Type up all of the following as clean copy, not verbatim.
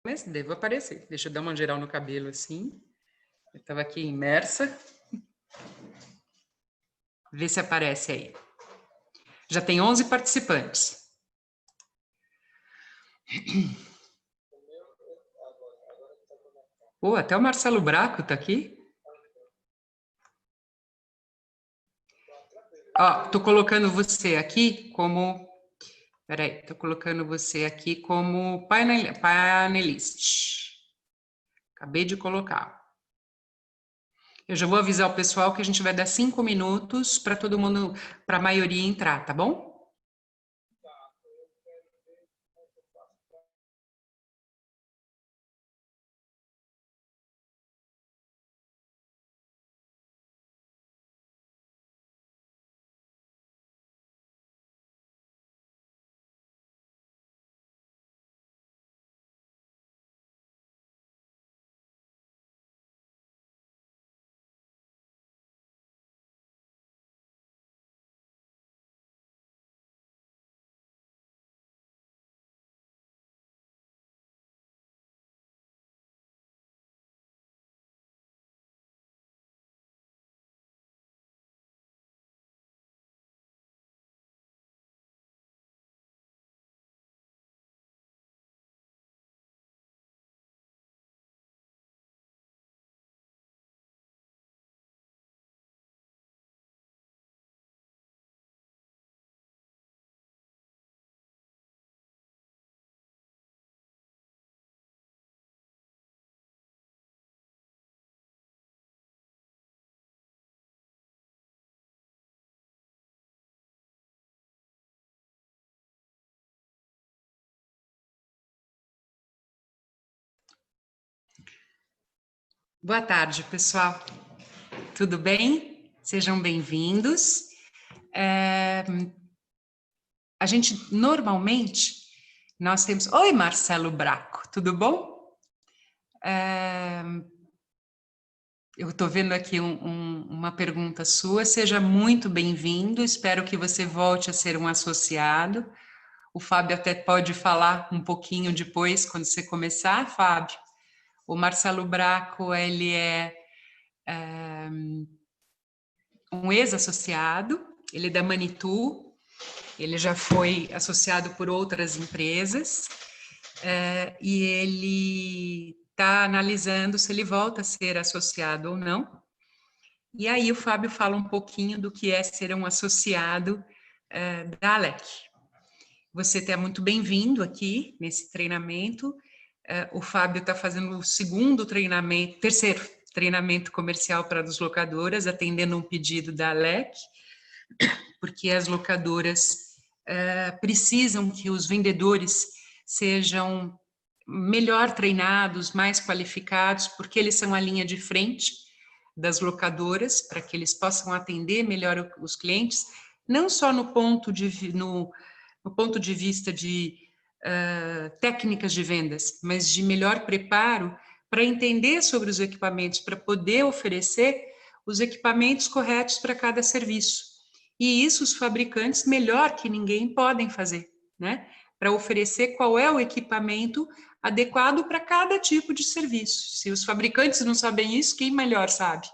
Mas devo aparecer. Deixa eu dar uma geral no cabelo assim. Eu estava aqui imersa. Vê se aparece aí. Já tem 11 participantes. Pô, até o Marcelo Braco está aqui. Ó, tô colocando você aqui como... Peraí, tô colocando você aqui como panelista. Acabei de colocar. Eu já vou avisar o pessoal que a gente vai dar 5 minutos para todo mundo, para a maioria entrar, tá bom? Boa tarde, pessoal. Tudo bem? Sejam bem-vindos. A gente, normalmente, nós temos... Oi, Marcelo Braco, tudo bom? Eu estou vendo aqui uma pergunta sua. Seja muito bem-vindo. Espero que você volte a ser um associado. O Fábio até pode falar um pouquinho depois, quando você começar, Fábio. O Marcelo Braco, ele é um ex-associado, ele é da Manitou, ele já foi associado por outras empresas, e ele está analisando se ele volta a ser associado ou não. E aí o Fábio fala um pouquinho do que é ser um associado da ALEC. Você está muito bem-vindo aqui nesse treinamento. O Fábio está fazendo o terceiro treinamento comercial para as locadoras, atendendo um pedido da ALEC, porque as locadoras precisam que os vendedores sejam melhor treinados, mais qualificados, porque eles são a linha de frente das locadoras, para que eles possam atender melhor os clientes, não só no ponto de vista de técnicas de vendas, mas de melhor preparo para entender sobre os equipamentos, para poder oferecer os equipamentos corretos para cada serviço. E isso os fabricantes, melhor que ninguém, podem fazer, né? Para oferecer qual é o equipamento adequado para cada tipo de serviço. Se os fabricantes não sabem isso, quem melhor sabe?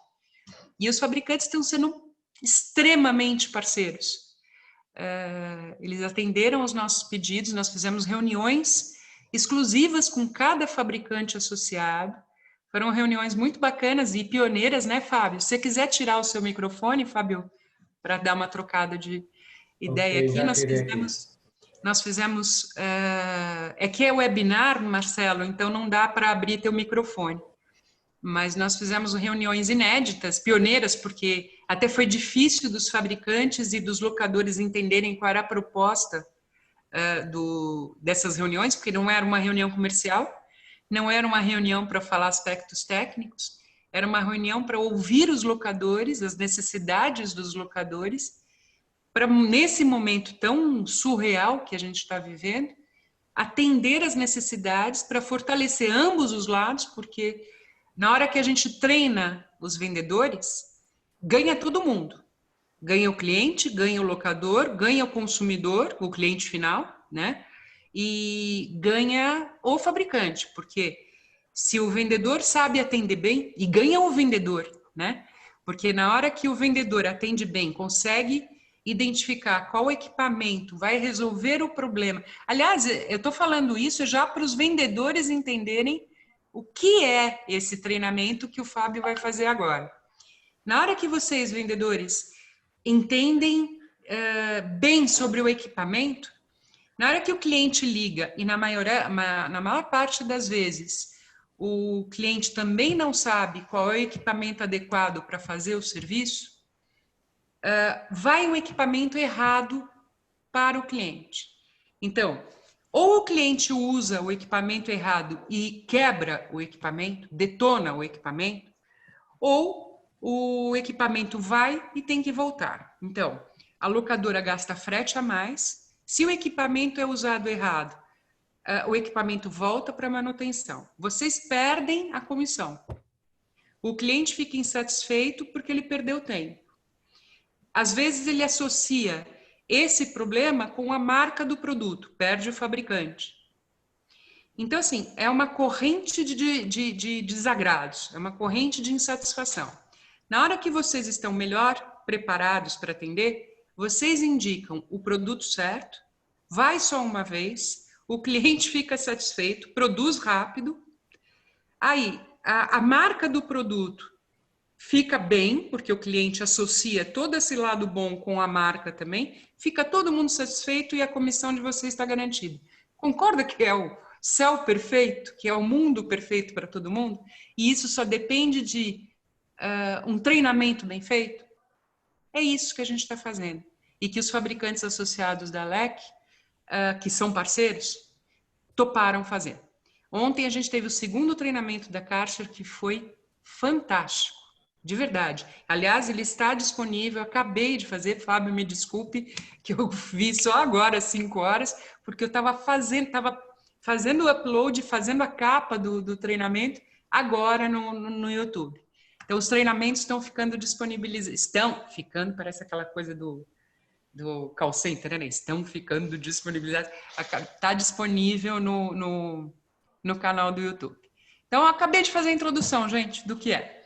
E os fabricantes estão sendo extremamente parceiros. Eles atenderam aos nossos pedidos, nós fizemos reuniões exclusivas com cada fabricante associado. Foram reuniões muito bacanas e pioneiras, né, Fábio? Se você quiser tirar o seu microfone, Fábio, para dar uma trocada de ideia aqui, nós fizemos é que é webinar, Marcelo, então não dá para abrir teu microfone, mas nós fizemos reuniões inéditas, pioneiras, porque até foi difícil dos fabricantes e dos locadores entenderem qual era a proposta dessas reuniões, porque não era uma reunião comercial, não era uma reunião para falar aspectos técnicos, era uma reunião para ouvir os locadores, as necessidades dos locadores, para, nesse momento tão surreal que a gente está vivendo, atender as necessidades para fortalecer ambos os lados, porque na hora que a gente treina os vendedores, ganha todo mundo. Ganha o cliente, ganha o locador, ganha o consumidor, o cliente final, né? e ganha o fabricante, porque se o vendedor sabe atender bem, e ganha o vendedor, né? Porque na hora que o vendedor atende bem, consegue identificar qual equipamento vai resolver o problema. Aliás, eu estou falando isso já para os vendedores entenderem o que é esse treinamento que o Fábio vai fazer agora. Na hora que vocês, vendedores, entendem bem sobre o equipamento, na hora que o cliente liga, e na maior parte das vezes, o cliente também não sabe qual é o equipamento adequado para fazer o serviço, vai um equipamento errado para o cliente. Então, ou o cliente usa o equipamento errado e quebra o equipamento, detona o equipamento, ou o equipamento vai e tem que voltar. Então, a locadora gasta frete a mais. Se o equipamento é usado errado, o equipamento volta para manutenção. Vocês perdem a comissão. O cliente fica insatisfeito porque ele perdeu tempo. Às vezes ele associa esse problema com a marca do produto, perde o fabricante. Então, assim, é uma corrente de desagrados, é uma corrente de insatisfação. Na hora que vocês estão melhor preparados para atender, vocês indicam o produto certo, vai só uma vez, o cliente fica satisfeito, produz rápido, aí a marca do produto fica bem, porque o cliente associa todo esse lado bom com a marca também, fica todo mundo satisfeito e a comissão de vocês está garantida. Concorda que é o céu perfeito, que é o mundo perfeito para todo mundo? E isso só depende de um treinamento bem feito? É isso que a gente está fazendo. E que os fabricantes associados da LEC, que são parceiros, toparam fazer. Ontem a gente teve o segundo treinamento da Karcher, que foi fantástico. De verdade. Aliás, ele está disponível, acabei de fazer, Fábio, me desculpe, que eu vi só agora, 5 horas, porque eu estava fazendo o upload, fazendo a capa do treinamento, agora no YouTube. Então, os treinamentos estão ficando disponibilizados, parece aquela coisa do call center, né? Estão ficando disponibilizados, está disponível no canal do YouTube. Então, eu acabei de fazer a introdução, gente, do que é.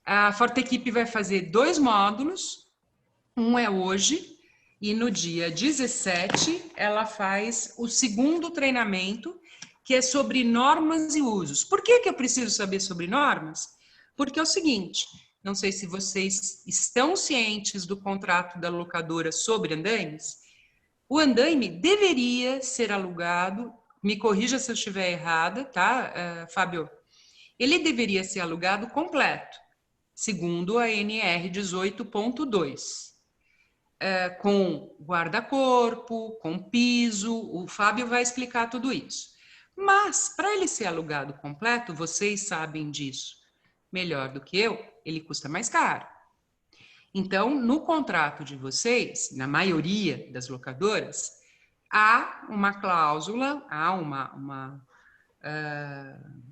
A Forte Equipe vai fazer 2 módulos, um é hoje, e no dia 17 ela faz o segundo treinamento, que é sobre normas e usos. Por que eu preciso saber sobre normas? Porque é o seguinte, não sei se vocês estão cientes do contrato da locadora sobre andaimes, o andaime deveria ser alugado, me corrija se eu estiver errada, tá, Fábio? Ele deveria ser alugado completo, segundo a NR 18.2, com guarda-corpo, com piso, o Fábio vai explicar tudo isso. Mas, para ele ser alugado completo, vocês sabem disso melhor do que eu, ele custa mais caro. Então, no contrato de vocês, na maioria das locadoras, há uma cláusula, há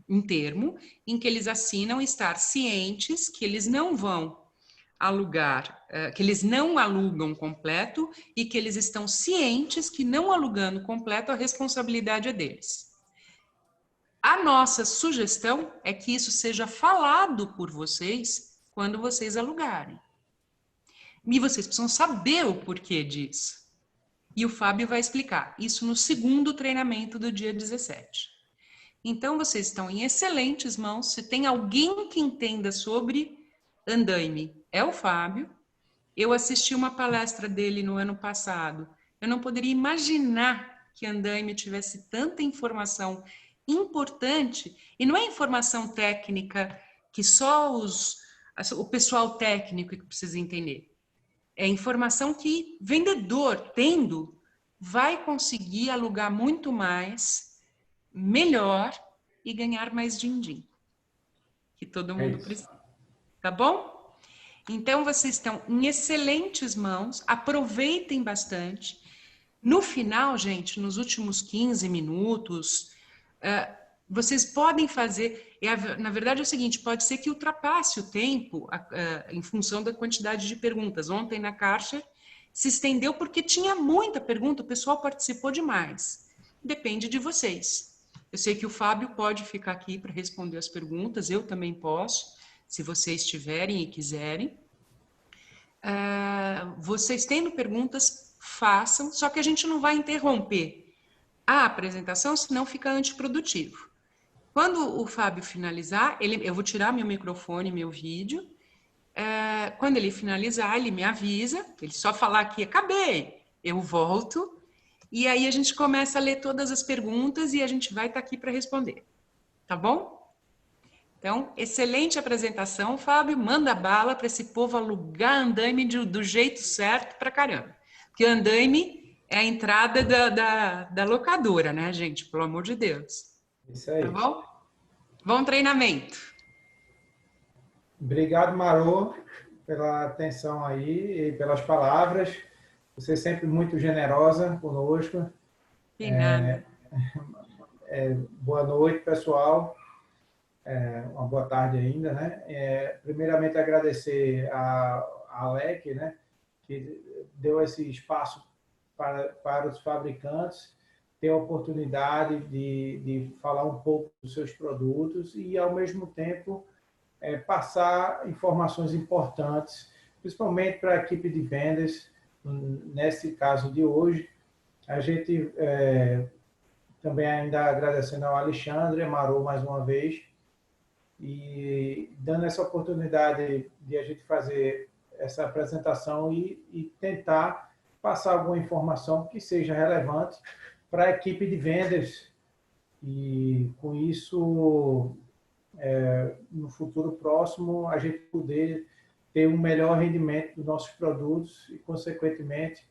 um termo em que eles assinam estar cientes que eles não vão alugar, que eles não alugam completo e que eles estão cientes que não alugando completo a responsabilidade é deles. A nossa sugestão é que isso seja falado por vocês quando vocês alugarem. E vocês precisam saber o porquê disso. E o Fábio vai explicar isso no segundo treinamento do dia 17. Então, vocês estão em excelentes mãos. Se tem alguém que entenda sobre andaime, é o Fábio. Eu assisti uma palestra dele no ano passado. Eu não poderia imaginar que andaime tivesse tanta informação importante. E não é informação técnica que só o pessoal técnico que precisa entender. É informação que vendedor, tendo, vai conseguir alugar muito mais, melhor e ganhar mais din-din, que todo mundo precisa. Tá bom? Então, vocês estão em excelentes mãos, aproveitem bastante. No final, gente, nos últimos 15 minutos, vocês podem fazer, na verdade é o seguinte, pode ser que ultrapasse o tempo em função da quantidade de perguntas. Ontem na Karcher se estendeu porque tinha muita pergunta, o pessoal participou demais. depende de vocês. Eu sei que o Fábio pode ficar aqui para responder as perguntas, eu também posso, se vocês tiverem e quiserem. Vocês tendo perguntas, façam, só que a gente não vai interromper a apresentação, senão fica antiprodutivo. Quando o Fábio finalizar, eu vou tirar meu microfone, meu vídeo. Quando ele finalizar, ele me avisa, ele só falar que acabei, eu volto, e aí a gente começa a ler todas as perguntas e a gente vai estar aqui para responder. Tá bom? Então, excelente apresentação, Fábio. Manda bala para esse povo alugar andaime do jeito certo para caramba. Porque andaime é a entrada da locadora, né, gente? Pelo amor de Deus. Isso Tá aí. bom? Bom treinamento. Obrigado, Marô, pela atenção aí e pelas palavras. Você é sempre muito generosa conosco. De nada. Boa noite, pessoal. Uma boa tarde ainda, né? Primeiramente, agradecer a Alec, né, que deu esse espaço para os fabricantes ter a oportunidade de falar um pouco dos seus produtos e, ao mesmo tempo, passar informações importantes, principalmente para a equipe de vendas. Nesse caso de hoje, a gente também ainda agradecendo ao Alexandre, Marô mais uma vez, e dando essa oportunidade de a gente fazer essa apresentação e tentar passar alguma informação que seja relevante para a equipe de vendas e, com isso, no futuro próximo, a gente poder ter um melhor rendimento dos nossos produtos e, consequentemente,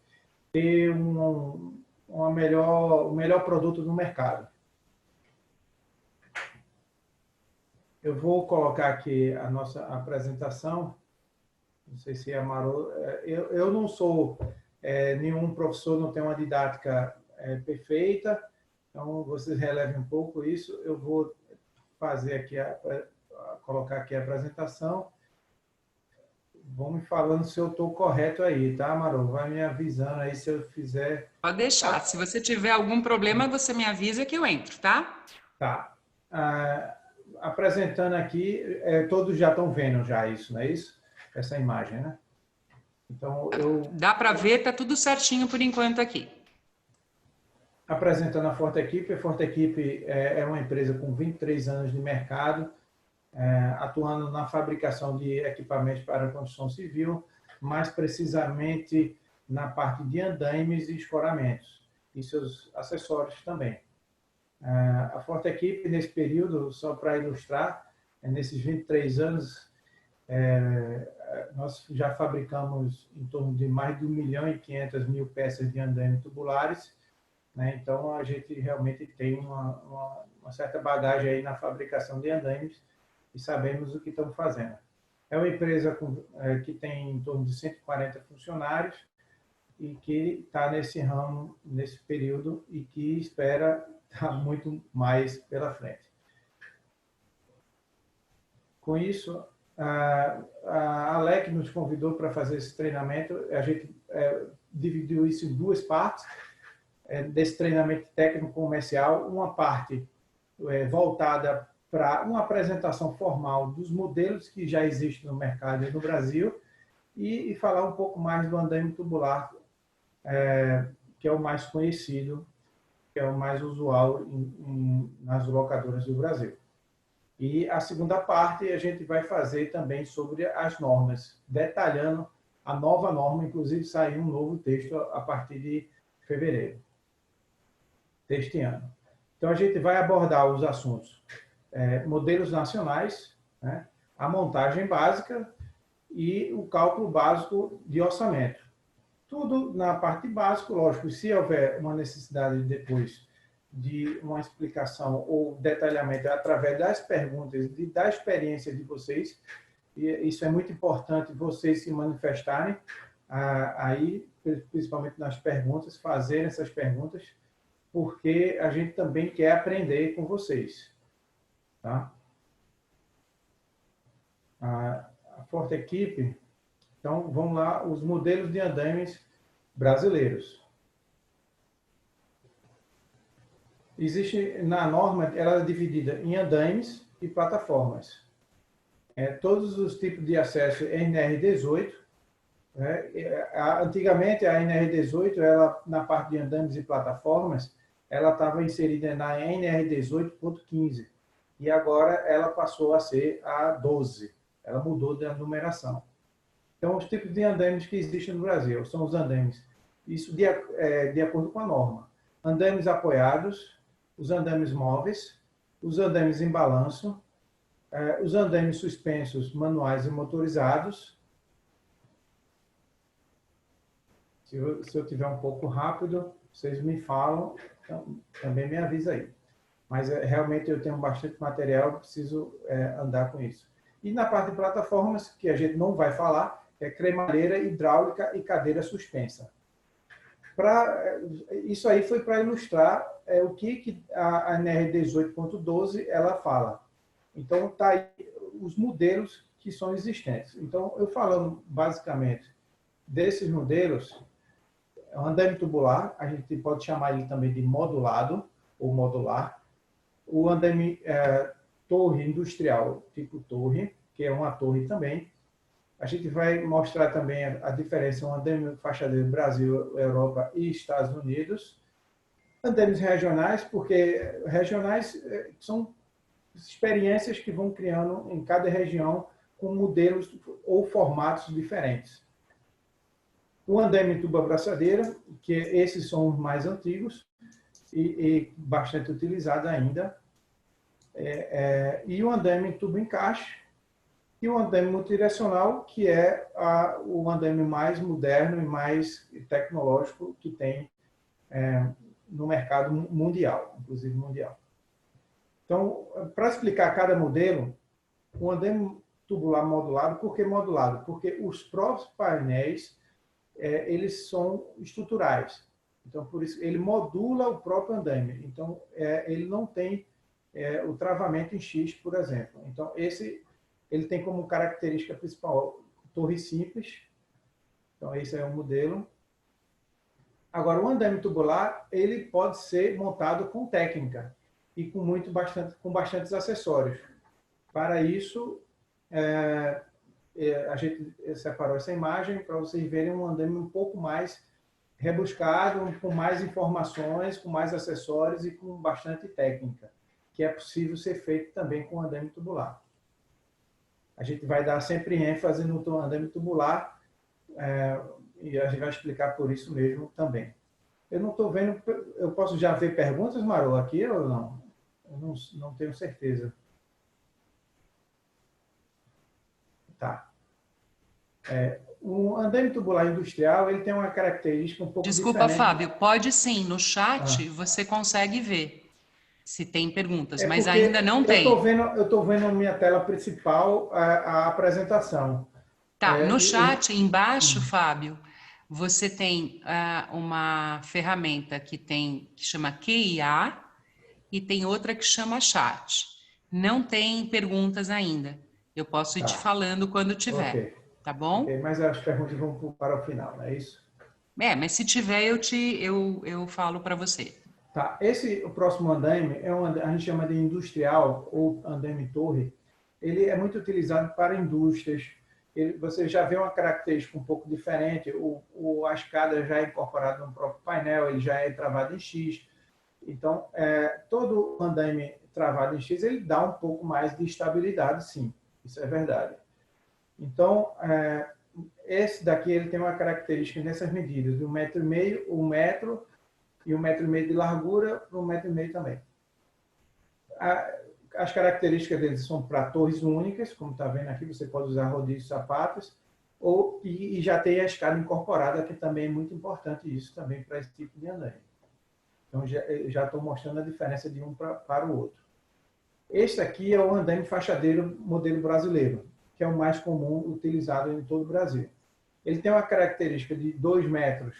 ter um melhor produto no mercado. Eu vou colocar aqui a nossa apresentação. Não sei se é Marô. Eu não sou nenhum professor, não tenho uma didática perfeita, então vocês relevem um pouco isso. Eu vou fazer aqui, colocar aqui a apresentação. Vão me falando se eu estou correto aí, tá, Marô? Vai me avisando aí se eu fizer. Pode deixar. Se você tiver algum problema, você me avisa que eu entro, tá? Tá. Apresentando aqui, todos já estão vendo já isso, não é isso? Essa imagem, né? Então, Dá para ver, tá tudo certinho por enquanto aqui. apresentando a Forte Equipe. A Forte Equipe é uma empresa com 23 anos de mercado, atuando na fabricação de equipamentos para a construção civil, mais precisamente na parte de andaimes e escoramentos, e seus acessórios também. A Forte Equipe, nesse período, só para ilustrar, nesses 23 anos, nós já fabricamos em torno de mais de 1.500.000 peças de andaime tubulares, né? Então, a gente realmente tem uma certa bagagem aí na fabricação de andaimes e sabemos o que estamos fazendo. É uma empresa que tem em torno de 140 funcionários e que está nesse ramo, nesse período, e que espera estar muito mais pela frente. Com isso, a Alec nos convidou para fazer esse treinamento. A gente dividiu isso em duas partes desse treinamento técnico-comercial. Uma parte voltada para uma apresentação formal dos modelos que já existem no mercado e no Brasil e falar um pouco mais do andaime tubular, que é o mais conhecido, que é o mais usual nas locadoras do Brasil. E a segunda parte a gente vai fazer também sobre as normas, detalhando a nova norma, inclusive saiu um novo texto a partir de fevereiro deste ano. Então a gente vai abordar os assuntos modelos nacionais, né, a montagem básica e o cálculo básico de orçamento. Tudo na parte básica, lógico, se houver uma necessidade depois de uma explicação ou detalhamento através das perguntas e da experiência de vocês, e isso é muito importante vocês se manifestarem aí, principalmente nas perguntas, fazerem essas perguntas, porque a gente também quer aprender com vocês. Tá? A Forte Equipe, então vamos lá, os modelos de andaimes brasileiros. Existe, na norma, ela é dividida em andaimes e plataformas. Todos os tipos de acesso NR18, né? Antigamente, a NR18, ela, na parte de andames e plataformas, ela estava inserida na NR18.15 e agora ela passou a ser a 12. Ela mudou da numeração. Então, os tipos de andames que existem no Brasil são os andames, isso de acordo com a norma. Andames apoiados, os andames móveis, os andames em balanço, os andames suspensos manuais e motorizados. Se eu tiver um pouco rápido, vocês me falam, então, também me avisa aí. Mas realmente eu tenho bastante material, preciso andar com isso. E na parte de plataformas, que a gente não vai falar, é cremalheira hidráulica e cadeira suspensa. Isso aí foi para ilustrar o que a NR 18.12 ela fala. Então, tá aí os modelos que são existentes. Então, eu falando basicamente desses modelos, o andame tubular, a gente pode chamar ele também de modulado ou modular. O andame torre industrial, tipo torre, que é uma torre também. A gente vai mostrar também a diferença entre um andame fachadeiro Brasil, Europa e Estados Unidos. Andames regionais, porque regionais são experiências que vão criando em cada região com modelos ou formatos diferentes. O andame tubo-abraçadeira, que esses são os mais antigos e bastante utilizados ainda. E o andame tubo-encaixe, e o andame multidirecional, que é o andame mais moderno e mais tecnológico que tem no mercado mundial, inclusive mundial. Então, para explicar cada modelo, o andame tubular modulado, por que modulado? Porque os próprios painéis, eles são estruturais. Então, por isso, ele modula o próprio andame. Então, ele não tem o travamento em X, por exemplo. Então, ele tem como característica principal torre simples. Então, esse é o modelo. Agora, o andame tubular, ele pode ser montado com técnica e com bastantes acessórios. Para isso, a gente separou essa imagem para vocês verem um andame um pouco mais rebuscado, com mais informações, com mais acessórios e com bastante técnica, que é possível ser feito também com andame tubular. A gente vai dar sempre ênfase no andame tubular e a gente vai explicar por isso mesmo também. Eu não estou vendo, eu posso já ver perguntas, Marô, aqui ou não? Eu não tenho certeza. Tá. O andame tubular industrial, ele tem uma característica um pouco Desculpa, diferente. Fábio, pode sim, no chat você consegue ver se tem perguntas, mas ainda não tem. Eu estou vendo na minha tela principal a apresentação. Tá, no chat embaixo, Fábio, você tem uma ferramenta que chama QIA e tem outra que chama chat. Não tem perguntas ainda. Eu posso ir te falando quando tiver, okay. Tá bom? Okay, mas as perguntas vão para o final, não é isso? Mas se tiver, eu falo para você. Tá, o próximo andame, a gente chama de industrial ou andame torre. Ele é muito utilizado para indústrias. Você já vê uma característica um pouco diferente. A escada já é incorporada no próprio painel, ele já é travado em X. Então, todo andame travado em X, ele dá um pouco mais de estabilidade, sim. Isso é verdade. Então, esse daqui ele tem uma característica nessas medidas, de 1,5 m, 1 metro e 1,5 m de largura para 1,5 m também. As características deles são para torres únicas, como está vendo aqui, você pode usar rodízios de sapatos, e já tem a escada incorporada, que também é muito importante isso também para esse tipo de andame. Então, já estou mostrando a diferença de um para o outro. Este aqui é o andame fachadeiro modelo brasileiro, que é o mais comum utilizado em todo o Brasil. Ele tem uma característica de 2 metros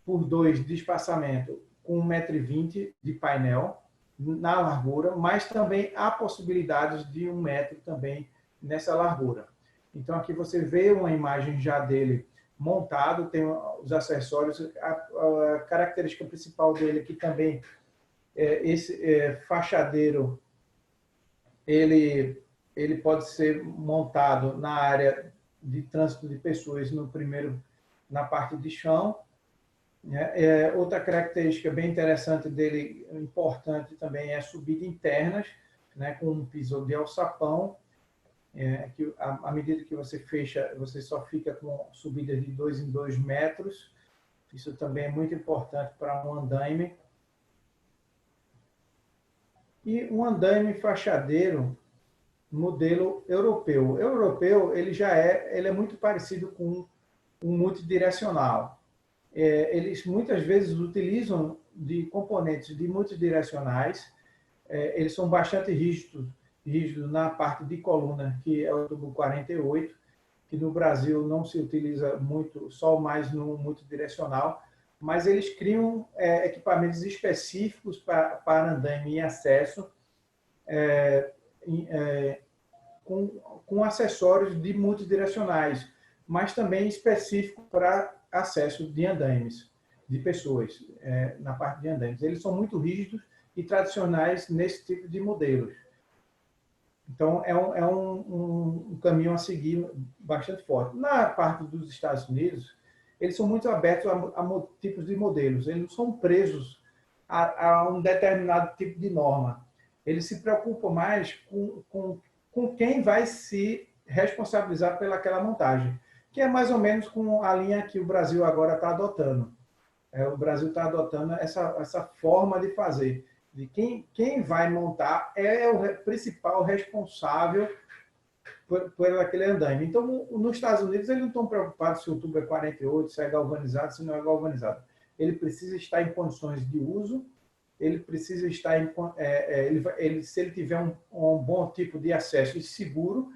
por 2 de espaçamento, com 1,20 m de painel na largura, mas também há possibilidades de 1 metro também nessa largura. Então, aqui você vê uma imagem já dele montado, tem os acessórios, a característica principal dele aqui também Esse fachadeiro, ele pode ser montado na área de trânsito de pessoas na parte de chão. Outra característica bem interessante dele, importante também, é a subida internas, né, com um piso de alçapão, que à medida que você fecha, você só fica com subida de 2 em 2 metros. Isso também é muito importante para um andaime. E um andaime fachadeiro modelo europeu. O europeu, ele é muito parecido com um multidirecional. Eles muitas vezes utilizam de componentes de multidirecionais. Eles são bastante rígidos na parte de coluna, que é o tubo 48, que no Brasil não se utiliza muito, só mais no multidirecional, mas eles criam equipamentos específicos para andaime e acesso, com acessórios de multidirecionais, mas também específico para acesso de andaimes, de pessoas, na parte de andaimes. Eles são muito rígidos e tradicionais nesse tipo de modelos. Então, é um caminho a seguir bastante forte. Na parte dos Estados Unidos, eles são muito abertos a tipos de modelos. Eles não são presos a um determinado tipo de norma. Eles se preocupam mais com quem vai se responsabilizar pelaquela montagem, que é mais ou menos com a linha que o Brasil agora está adotando. O Brasil está adotando essa forma de fazer. De quem vai montar é o principal responsável por aquele andaime. Então, nos Estados Unidos, eles não estão preocupados se o tubo é 48, se é galvanizado, se não é galvanizado. Ele precisa estar em condições de uso, ele precisa estar se ele tiver um bom tipo de acesso e seguro,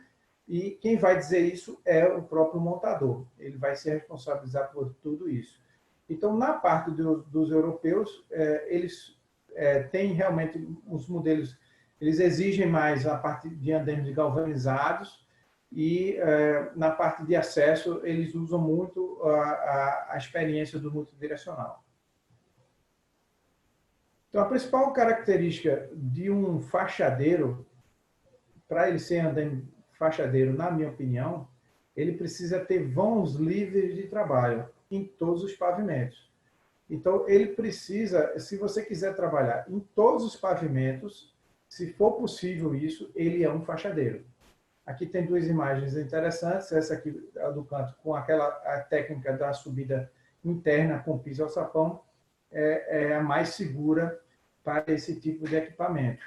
e quem vai dizer isso é o próprio montador. Ele vai se responsabilizar por tudo isso. Então, na parte dos europeus, eles têm realmente os modelos, eles exigem mais a parte de andaimes galvanizados, e na parte de acesso eles usam muito a experiência do multidirecional. Então, a principal característica de um fachadeiro, para ele ser andaime fachadeiro, na minha opinião, ele precisa ter vãos livres de trabalho em todos os pavimentos. Então, ele precisa, se você quiser trabalhar em todos os pavimentos, se for possível isso, ele é um fachadeiro. Aqui tem duas imagens interessantes, essa aqui é do canto com a técnica da subida interna com piso alçapão, é a mais segura para esse tipo de equipamento.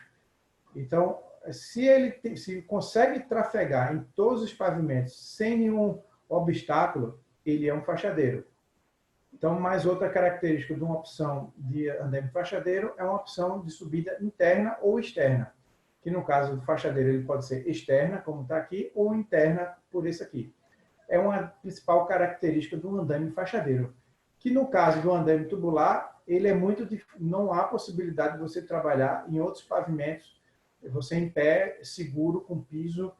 Então, se consegue trafegar em todos os pavimentos sem nenhum obstáculo, ele é um fachadeiro. Então, mais outra característica de uma opção de andaime fachadeiro é uma opção de subida interna ou externa, que no caso do fachadeiro ele pode ser externa, como está aqui, ou interna, por esse aqui. É uma principal característica do andaime fachadeiro, que no caso do andaime tubular, ele é não há possibilidade de você trabalhar em outros pavimentos, você em pé, seguro, com piso,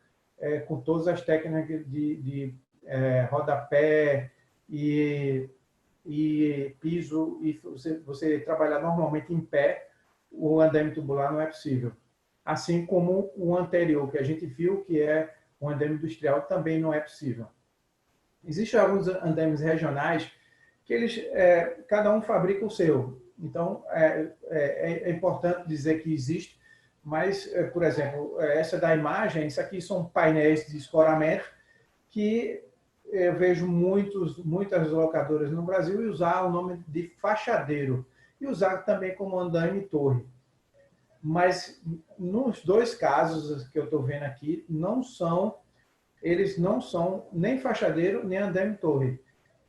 com todas as técnicas de rodapé e piso, e você trabalhar normalmente em pé, o andaime tubular não é possível. Assim como o anterior que a gente viu, que é o andaime industrial, também não é possível. Existem alguns andaimes regionais que cada um fabrica o seu. Então, é importante dizer que existe, mas, por exemplo, essa da imagem, isso aqui são painéis de escoramento que eu vejo muitas locadoras no Brasil e usar o nome de fachadeiro e usar também como andaime torre. Mas nos dois casos que eu estou vendo aqui, eles não são nem fachadeiro nem andaime torre,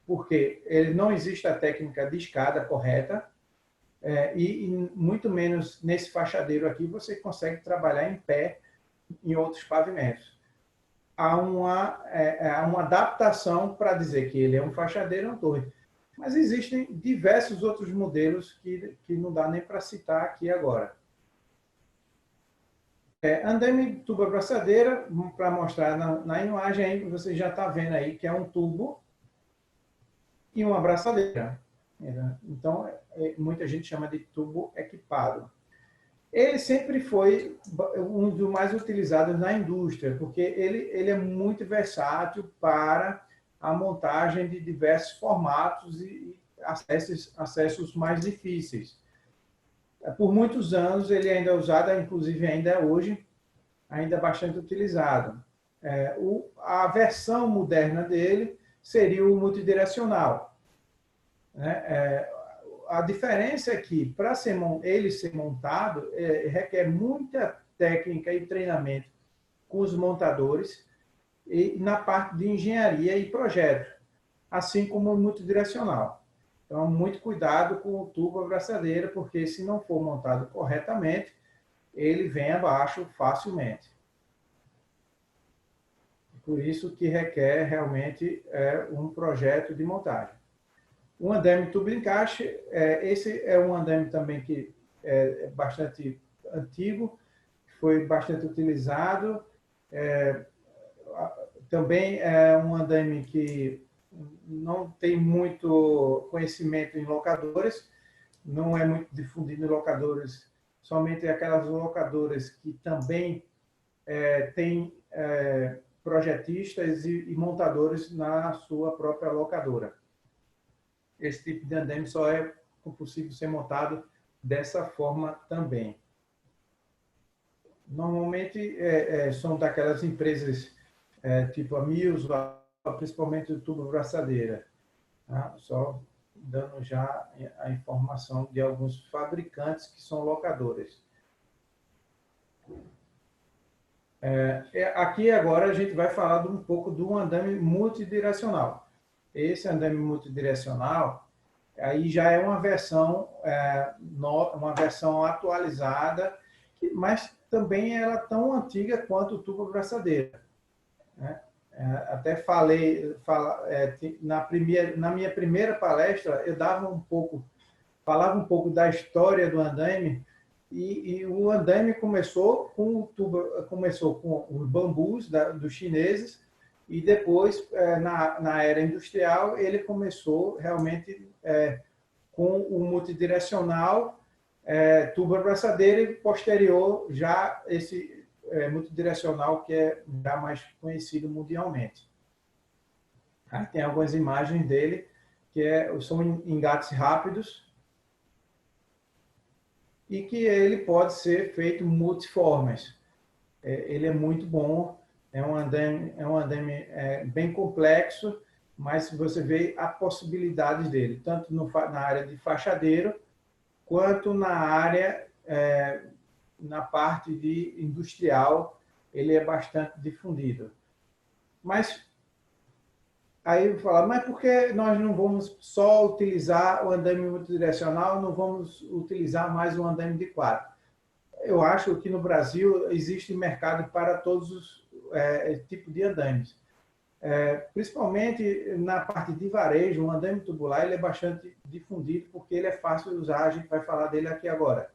porque não existe a técnica de escada correta, e muito menos nesse fachadeiro aqui você consegue trabalhar em pé em outros pavimentos. Há uma adaptação para dizer que ele é um fachadeiro ou uma torre. Mas existem diversos outros modelos que não dá nem para citar aqui agora. Andaime tubo abraçadeira, para mostrar na imagem aí, você já está vendo aí que é um tubo e uma abraçadeira. Então, muita gente chama de tubo equipado. Ele sempre foi um dos mais utilizados na indústria, porque ele é muito versátil para a montagem de diversos formatos e acessos mais difíceis. Por muitos anos ele ainda é usado, inclusive ainda hoje, ainda bastante utilizado. A versão moderna dele seria o multidirecional, né? A diferença é que, para ele ser montado, requer muita técnica e treinamento com os montadores e na parte de engenharia e projeto, assim como o multidirecional. Então, muito cuidado com o tubo abraçadeira, porque se não for montado corretamente, ele vem abaixo facilmente. Por isso que requer realmente um projeto de montagem. O andaime tubo encaixe, esse é um andaime também que é bastante antigo, foi bastante utilizado. Também é um andaime que não tem muito conhecimento em locadores, não é muito difundido em locadores, somente aquelas locadoras que também têm projetistas e montadores na sua própria locadora. Esse tipo de andaime só é possível ser montado dessa forma também. Normalmente são daquelas empresas tipo a Mills, principalmente o tubo braçadeira. Tá? Só dando já a informação de alguns fabricantes que são locadoras. Aqui agora a gente vai falar um pouco do andaime multidirecional. Esse andaime multidirecional aí já é uma versão atualizada, mas também ela é tão antiga quanto o tubo abraçadeira, né? Até na minha primeira palestra eu falava um pouco da história do andaime, e o andaime começou com os bambus dos chineses, e depois, na era industrial, ele começou realmente com o multidirecional, tubo abraçadeira, e posterior já esse multidirecional que é já mais conhecido mundialmente. Aí tem algumas imagens dele, que são engates rápidos, e que ele pode ser feito multiformes. Ele é muito bom, é um andaime bem complexo, mas você vê a possibilidade dele, tanto na área de fachadeiro, quanto na parte de industrial, ele é bastante difundido. Mas aí eu vou falar, mas por que nós não vamos só utilizar o andaime multidirecional, não vamos utilizar mais o andaime de quadro? Eu acho que no Brasil existe mercado para todos os tipos de andaimes. Principalmente na parte de varejo, o andaime tubular ele é bastante difundido, porque ele é fácil de usar, a gente vai falar dele aqui agora.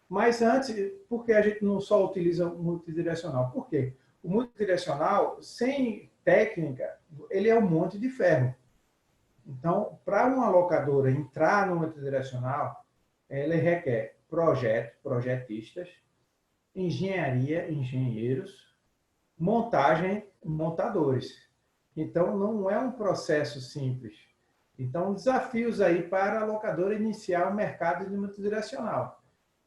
Mas antes, por que a gente não só utiliza o multidirecional? Por quê? O multidirecional, sem técnica, ele é um monte de ferro. Então, para uma locadora entrar no multidirecional, ele requer projetistas, engenharia, engenheiros, montagem, montadores. Então, não é um processo simples. Então, desafios aí para a locadora iniciar o mercado de multidirecional.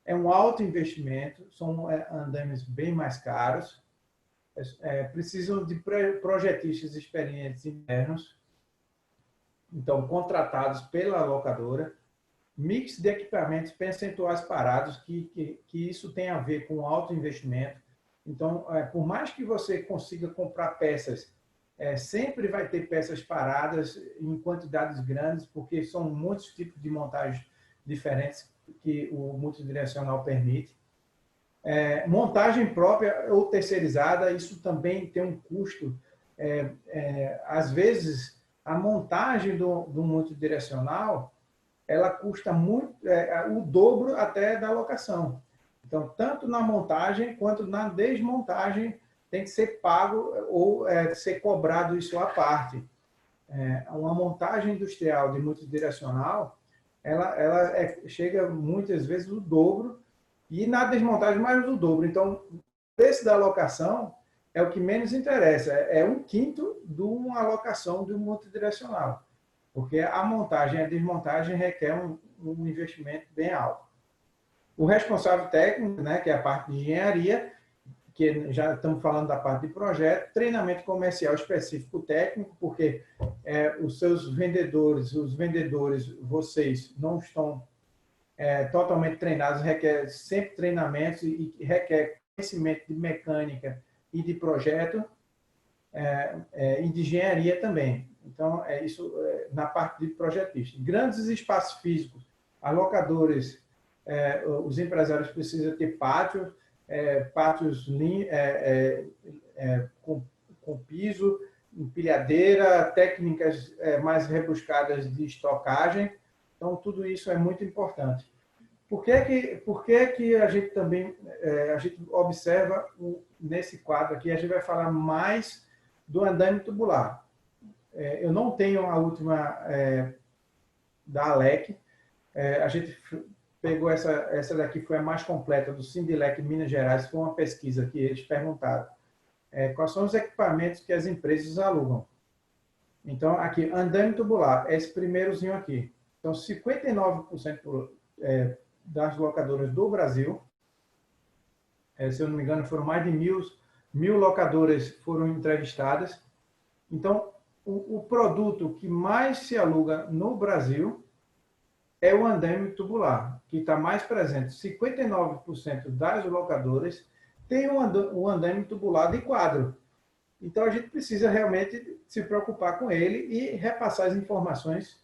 É um alto investimento, são andaimes bem mais caros, precisam de projetistas experientes internos, então contratados pela locadora, mix de equipamentos percentuais parados, que isso tem a ver com alto investimento. Então, por mais que você consiga comprar peças, sempre vai ter peças paradas em quantidades grandes, porque são muitos tipos de montagens diferentes que o multidirecional permite. Montagem própria ou terceirizada, isso também tem um custo. Às vezes, a montagem do multidirecional, ela custa muito, o dobro até da locação. Então, tanto na montagem quanto na desmontagem tem que ser pago ou ser cobrado isso à parte. Uma montagem industrial de multidirecional, ela chega muitas vezes o dobro, E na desmontagem, mais do dobro. Então, o preço da alocação é o que menos interessa. É um quinto de uma alocação de um multidirecional. Porque a montagem e a desmontagem requer um investimento bem alto. O responsável técnico, né, que é a parte de engenharia, que já estamos falando da parte de projeto, treinamento comercial específico técnico, porque os seus vendedores, vocês não estão totalmente treinados, requer sempre treinamentos e requer conhecimento de mecânica e de projeto e de engenharia também. Então, isso na parte de projetista. Grandes espaços físicos, alocadores, os empresários precisam ter pátios com piso, empilhadeira, técnicas mais rebuscadas de estocagem. Então, tudo isso é muito importante. Por que que a gente também a gente observa nesse quadro aqui, a gente vai falar mais do andaime tubular. Eu não tenho a última da ALEC, a gente pegou essa daqui, foi a mais completa, do Sindilec Minas Gerais, foi uma pesquisa que eles perguntaram quais são os equipamentos que as empresas alugam. Então, aqui, andaime tubular, esse primeirozinho aqui. Então, 59% das locadoras do Brasil, se eu não me engano, foram mais de mil locadoras foram entrevistadas. Então, o produto que mais se aluga no Brasil é o andaime tubular, que está mais presente. 59% das locadoras tem um andaime tubular de quadro. Então, a gente precisa realmente se preocupar com ele e repassar as informações,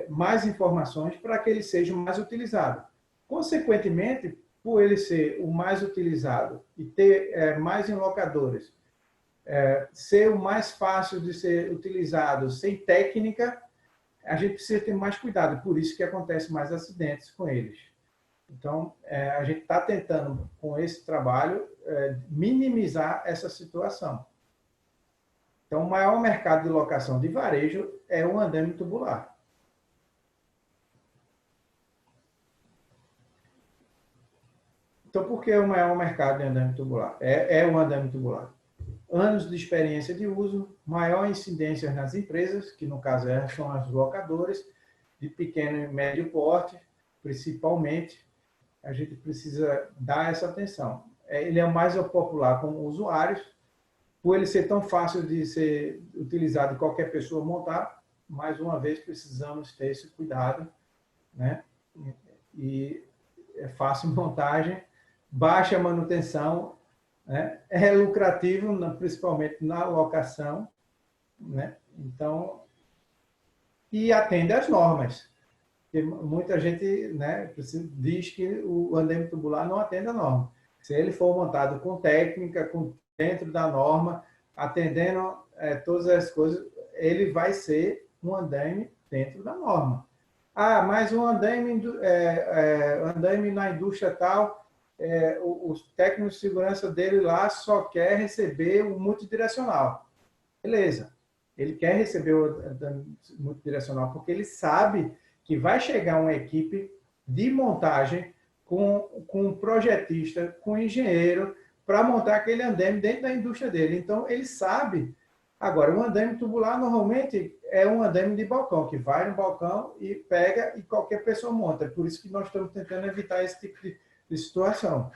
mais informações, para que ele seja mais utilizado. Consequentemente, por ele ser o mais utilizado e ter mais em locadoras, ser o mais fácil de ser utilizado sem técnica, a gente precisa ter mais cuidado, por isso que acontece mais acidentes com eles. Então, a gente está tentando, com esse trabalho, minimizar essa situação. Então, o maior mercado de locação de varejo é o andaime tubular. Então, por que o maior mercado de andaime tubular? É o andaime tubular. Anos de experiência de uso, maior incidência nas empresas, que no caso são as locadoras, de pequeno e médio porte, principalmente, a gente precisa dar essa atenção. Ele é mais popular com usuários, por ele ser tão fácil de ser utilizado e qualquer pessoa montar, mais uma vez precisamos ter esse cuidado, né? E é fácil montagem, baixa manutenção, né? É lucrativo, principalmente na locação, né? Então, e atende às normas. Porque muita gente, né, diz que o andaime tubular não atende à norma. Se ele for montado com técnica, dentro da norma, atendendo todas as coisas, ele vai ser um andaime dentro da norma. Ah, mas um andaime na indústria tal, os técnicos de segurança dele lá só quer receber o multidirecional. Beleza. Ele quer receber o multidirecional porque ele sabe que vai chegar uma equipe de montagem com um projetista, com um engenheiro, para montar aquele andaime dentro da indústria dele. Então, ele sabe. Agora, um andaime tubular, normalmente, é um andaime de balcão, que vai no balcão e pega e qualquer pessoa monta. Por isso que nós estamos tentando evitar esse tipo de situação.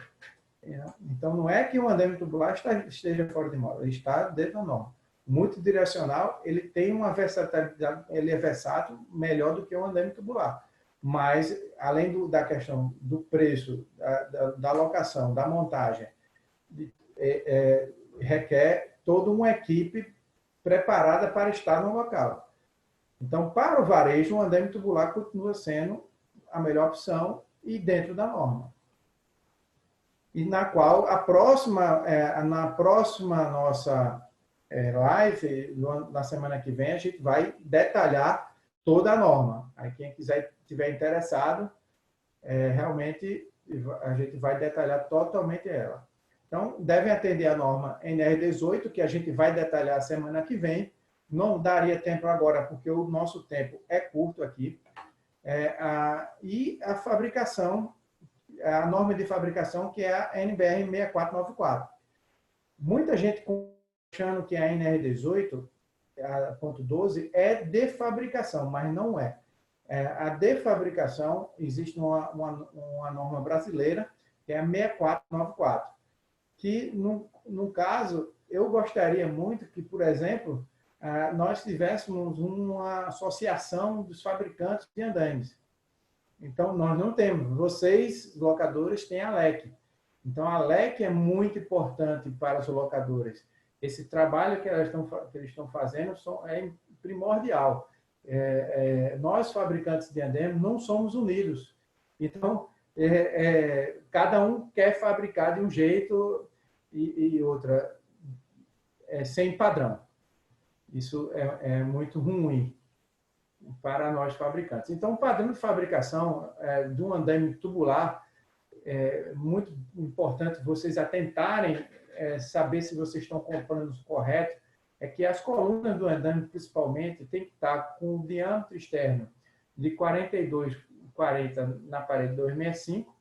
Então, não é que o andaime tubular esteja fora de moda, ele está dentro da norma. O multidirecional, ele tem uma versatilidade, ele é versátil melhor do que o andaime tubular. Mas, além da questão do preço, da locação, da montagem, requer toda uma equipe preparada para estar no local. Então, para o varejo, o andaime tubular continua sendo a melhor opção e dentro da norma. E na qual na próxima nossa live, na semana que vem, a gente vai detalhar toda a norma. Aí quem estiver interessado, realmente a gente vai detalhar totalmente ela. Então, devem atender a norma NR18, que a gente vai detalhar semana que vem. Não daria tempo agora, porque o nosso tempo é curto aqui. E a fabricação a norma de fabricação, que é a NBR 6494. Muita gente achando que a NR18, a ponto 12, é de fabricação, mas não é. A de fabricação, existe uma norma brasileira, que é a 6494, que, no caso, eu gostaria muito que, por exemplo, nós tivéssemos uma associação dos fabricantes de andaimes. Então, nós não temos. Vocês, locadores, têm a LEC. Então, a LEC é muito importante para as locadoras. Esse trabalho que eles estão fazendo é primordial. Nós, fabricantes de andaime, não somos unidos. Então, cada um quer fabricar de um jeito e outra, sem padrão. Isso é muito ruim para nós fabricantes. Então, o padrão de fabricação de um andaime tubular é muito importante vocês atentarem saber se vocês estão comprando o correto, é que as colunas do andaime, principalmente, tem que estar com o diâmetro externo de 42,40 na parede 265,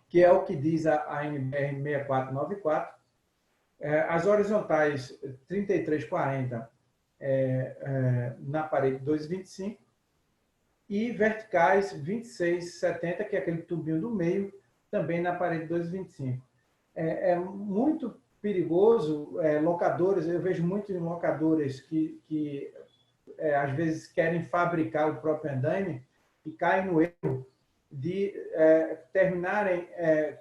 que é o que diz a NBR 6494, as horizontais 33,40 na parede 225 e verticais 26,70, que é aquele tubinho do meio, também na parede 225. É muito perigoso, locadores, eu vejo muitos locadores que às vezes querem fabricar o próprio andaime e caem no erro de terminarem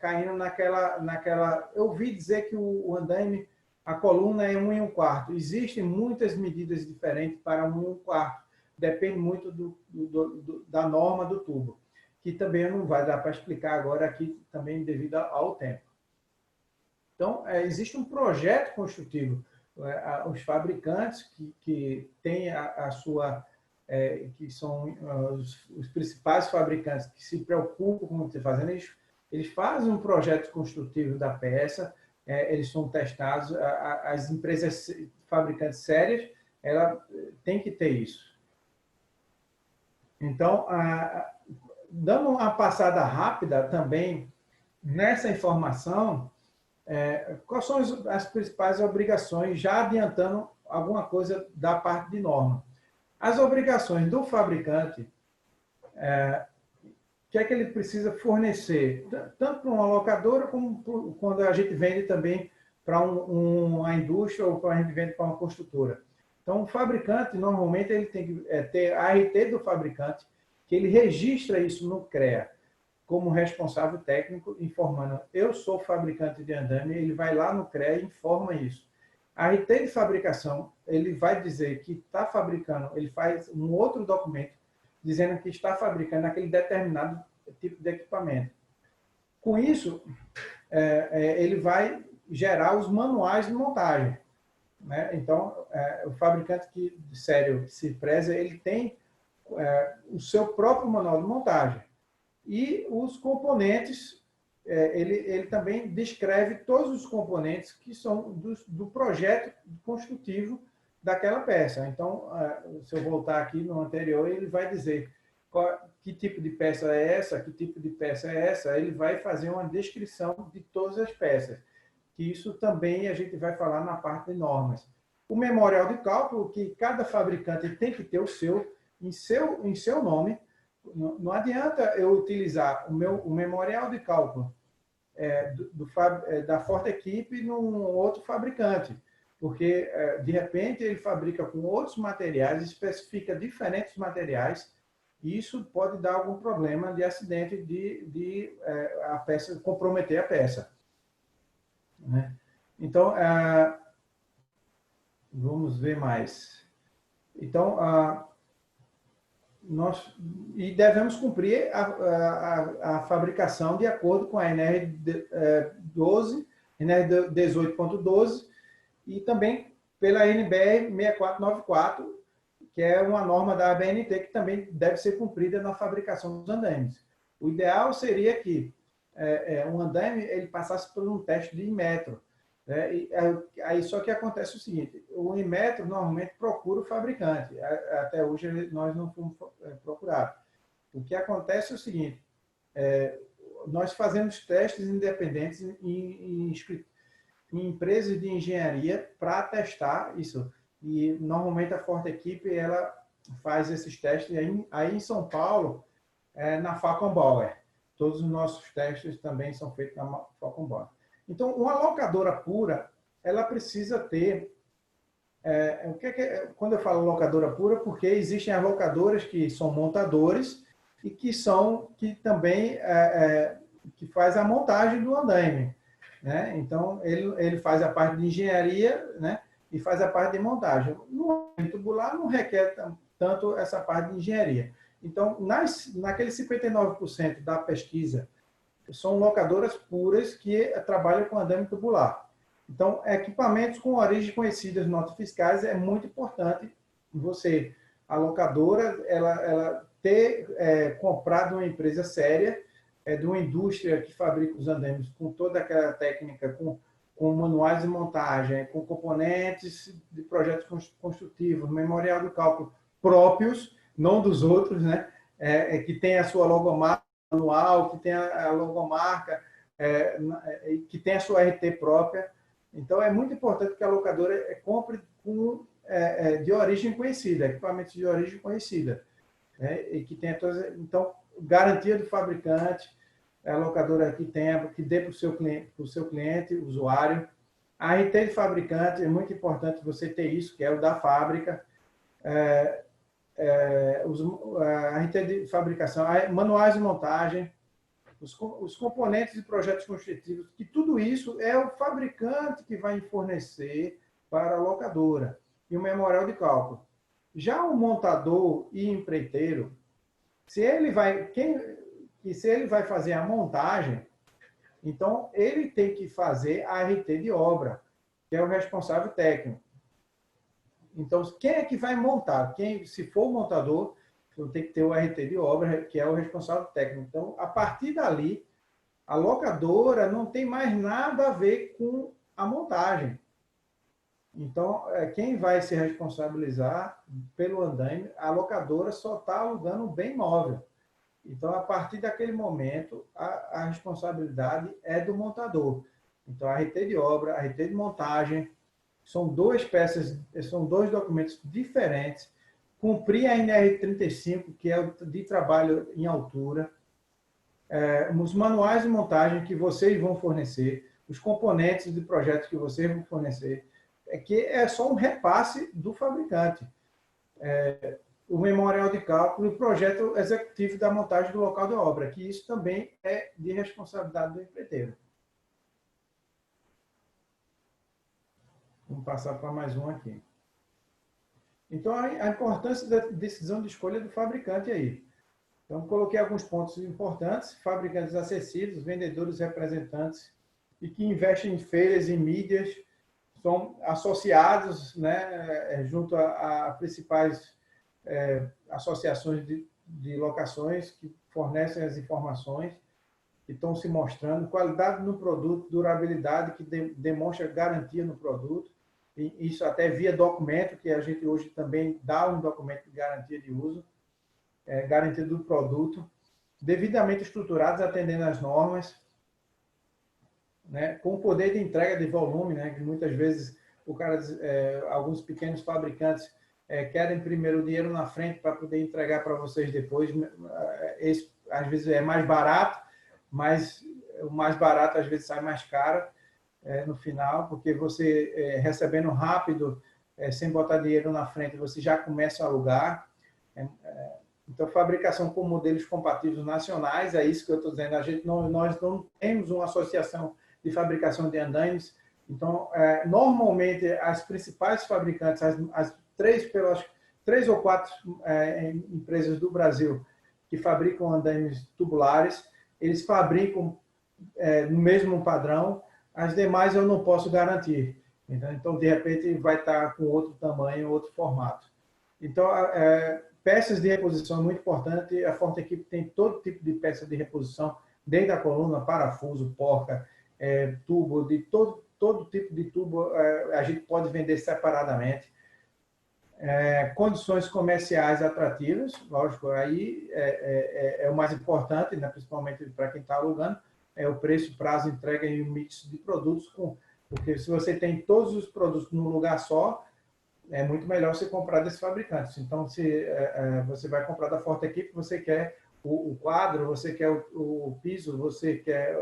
caindo naquela... Eu ouvi dizer que o andaime, a coluna é 1 1/4. Existem muitas medidas diferentes para 1 1/4. Depende muito da norma do tubo, que também não vai dar para explicar agora aqui, também devido ao tempo. Então, existe um projeto construtivo. Os fabricantes que têm a sua... que são os principais fabricantes que se preocupam com o que estão fazendo, eles fazem um projeto construtivo da peça, eles são testados, as empresas fabricantes sérias, ela tem que ter isso. Então, dando uma passada rápida também nessa informação, quais são as principais obrigações, já adiantando alguma coisa da parte de norma. As obrigações do fabricante, que é que ele precisa fornecer, tanto para uma locadora, como quando a gente vende também para uma indústria ou quando a gente vende para uma construtora. Então, o fabricante, normalmente, ele tem que ter a RT do fabricante, que ele registra isso no CREA, como responsável técnico, informando, eu sou fabricante de andaime, ele vai lá no CREA e informa isso. A RT de fabricação, ele vai dizer que está fabricando, ele faz um outro documento dizendo que está fabricando aquele determinado tipo de equipamento. Com isso, ele vai gerar os manuais de montagem, né? Então, o fabricante que se preza, ele tem o seu próprio manual de montagem. E os componentes, ele também descreve todos os componentes que são do projeto construtivo daquela peça. Então, se eu voltar aqui no anterior, ele vai dizer que tipo de peça é essa, que tipo de peça é essa, ele vai fazer uma descrição de todas as peças. Que isso também a gente vai falar na parte de normas. O memorial de cálculo, que cada fabricante tem que ter o seu, em seu nome. Não adianta eu utilizar o memorial de cálculo da Forte Equipe num outro fabricante, porque, de repente, ele fabrica com outros materiais, especifica diferentes materiais, e isso pode dar algum problema de acidente de a peça, comprometer a peça, né? Então, vamos ver mais. Então, e devemos cumprir a fabricação de acordo com a NR12, NR 18.12 e também pela NBR 6494, que é uma norma da ABNT que também deve ser cumprida na fabricação dos andaimes. O ideal seria que um andaime ele passasse por um teste de Inmetro, né? Aí só que acontece o seguinte, o Inmetro normalmente procura o fabricante, até hoje nós não fomos procurados. O que acontece é o seguinte, nós fazemos testes independentes em empresas de engenharia para testar isso. E, normalmente, a Forte Equipe ela faz esses testes aí em São Paulo, na Falcon Bauer. Todos os nossos testes também são feitos na Falcon Bauer. Então, uma locadora pura, ela precisa ter... quando eu falo locadora pura, porque existem as locadoras que são montadores e que também que faz a montagem do andaime, né? Então, ele faz a parte de engenharia, né? E faz a parte de montagem. No tubular não requer tanto essa parte de engenharia. Então, naquele 59% da pesquisa, são locadoras puras que trabalham com andaime tubular. Então, equipamentos com origem conhecidas, notas fiscais, é muito importante você, a locadora, ela ter comprado uma empresa séria, de uma indústria que fabrica os andaimes com toda aquela técnica, com manuais de montagem, com componentes de projetos construtivos, memorial de cálculo próprios, não dos outros, né? Que tem a sua logomarca manual, que tem a logomarca, que tem a sua RT própria. Então, é muito importante que a locadora compre de origem conhecida, equipamentos de origem conhecida, né? E que tenha todas... Então, garantia do fabricante, a locadora que dê para o seu cliente, usuário. A RT de fabricante, é muito importante você ter isso, que é o da fábrica. A RT de fabricação, manuais de montagem, os componentes de projetos construtivos, que tudo isso é o fabricante que vai fornecer para a locadora, e o memorial de cálculo. Já o montador e empreiteiro, se ele vai fazer a montagem, então ele tem que fazer a RT de obra, que é o responsável técnico. Então, quem é que vai montar? Se for o montador, tem que ter o RT de obra, que é o responsável técnico. Então, a partir dali, a locadora não tem mais nada a ver com a montagem. Então, quem vai se responsabilizar pelo andaime, a locadora só está alugando um bem móvel. Então, a partir daquele momento, a responsabilidade é do montador. Então, a RT de obra, a RT de montagem, são duas peças, são dois documentos diferentes. Cumprir a NR35, que é o de trabalho em altura, os manuais de montagem que vocês vão fornecer, os componentes de projetos que vocês vão fornecer, que é só um repasse do fabricante. O memorial de cálculo e o projeto executivo da montagem do local de obra, que isso também é de responsabilidade do empreiteiro. Vamos passar para mais um aqui. Então, a importância da decisão de escolha do fabricante aí. Então, coloquei alguns pontos importantes: fabricantes acessíveis, vendedores representantes e que investem em feiras e mídias, são associados, né, junto a principais associações de locações que fornecem as informações, que estão se mostrando, qualidade no produto, durabilidade, que demonstra garantia no produto, e isso até via documento, que a gente hoje também dá um documento de garantia de uso, garantia do produto, devidamente estruturados, atendendo às normas, né, com poder de entrega de volume, né, que muitas vezes alguns pequenos fabricantes querem primeiro o dinheiro na frente para poder entregar para vocês depois. Às vezes é mais barato, mas o mais barato às vezes sai mais caro no final, porque você recebendo rápido, sem botar dinheiro na frente, você já começa a alugar. Então, fabricação com modelos compatíveis nacionais, é isso que eu estou dizendo. Nós não temos uma associação de fabricação de andaimes. Então, normalmente, as principais fabricantes, as três ou quatro empresas do Brasil que fabricam andaimes tubulares, eles fabricam no mesmo padrão. As demais eu não posso garantir. Então, de repente, vai estar com outro tamanho, outro formato. Então, peças de reposição é muito importante. A Forte Equipe tem todo tipo de peça de reposição, desde a coluna, parafuso, porca, tubo, de todo tipo de tubo a gente pode vender separadamente. Condições comerciais atrativas, lógico, aí é o mais importante, né, principalmente para quem está alugando, é o preço, prazo, entrega e o mix de produtos, porque se você tem todos os produtos num lugar só, é muito melhor você comprar desses fabricantes. Então, se você vai comprar da Forte Equipe, você quer o quadro, você quer o piso, você quer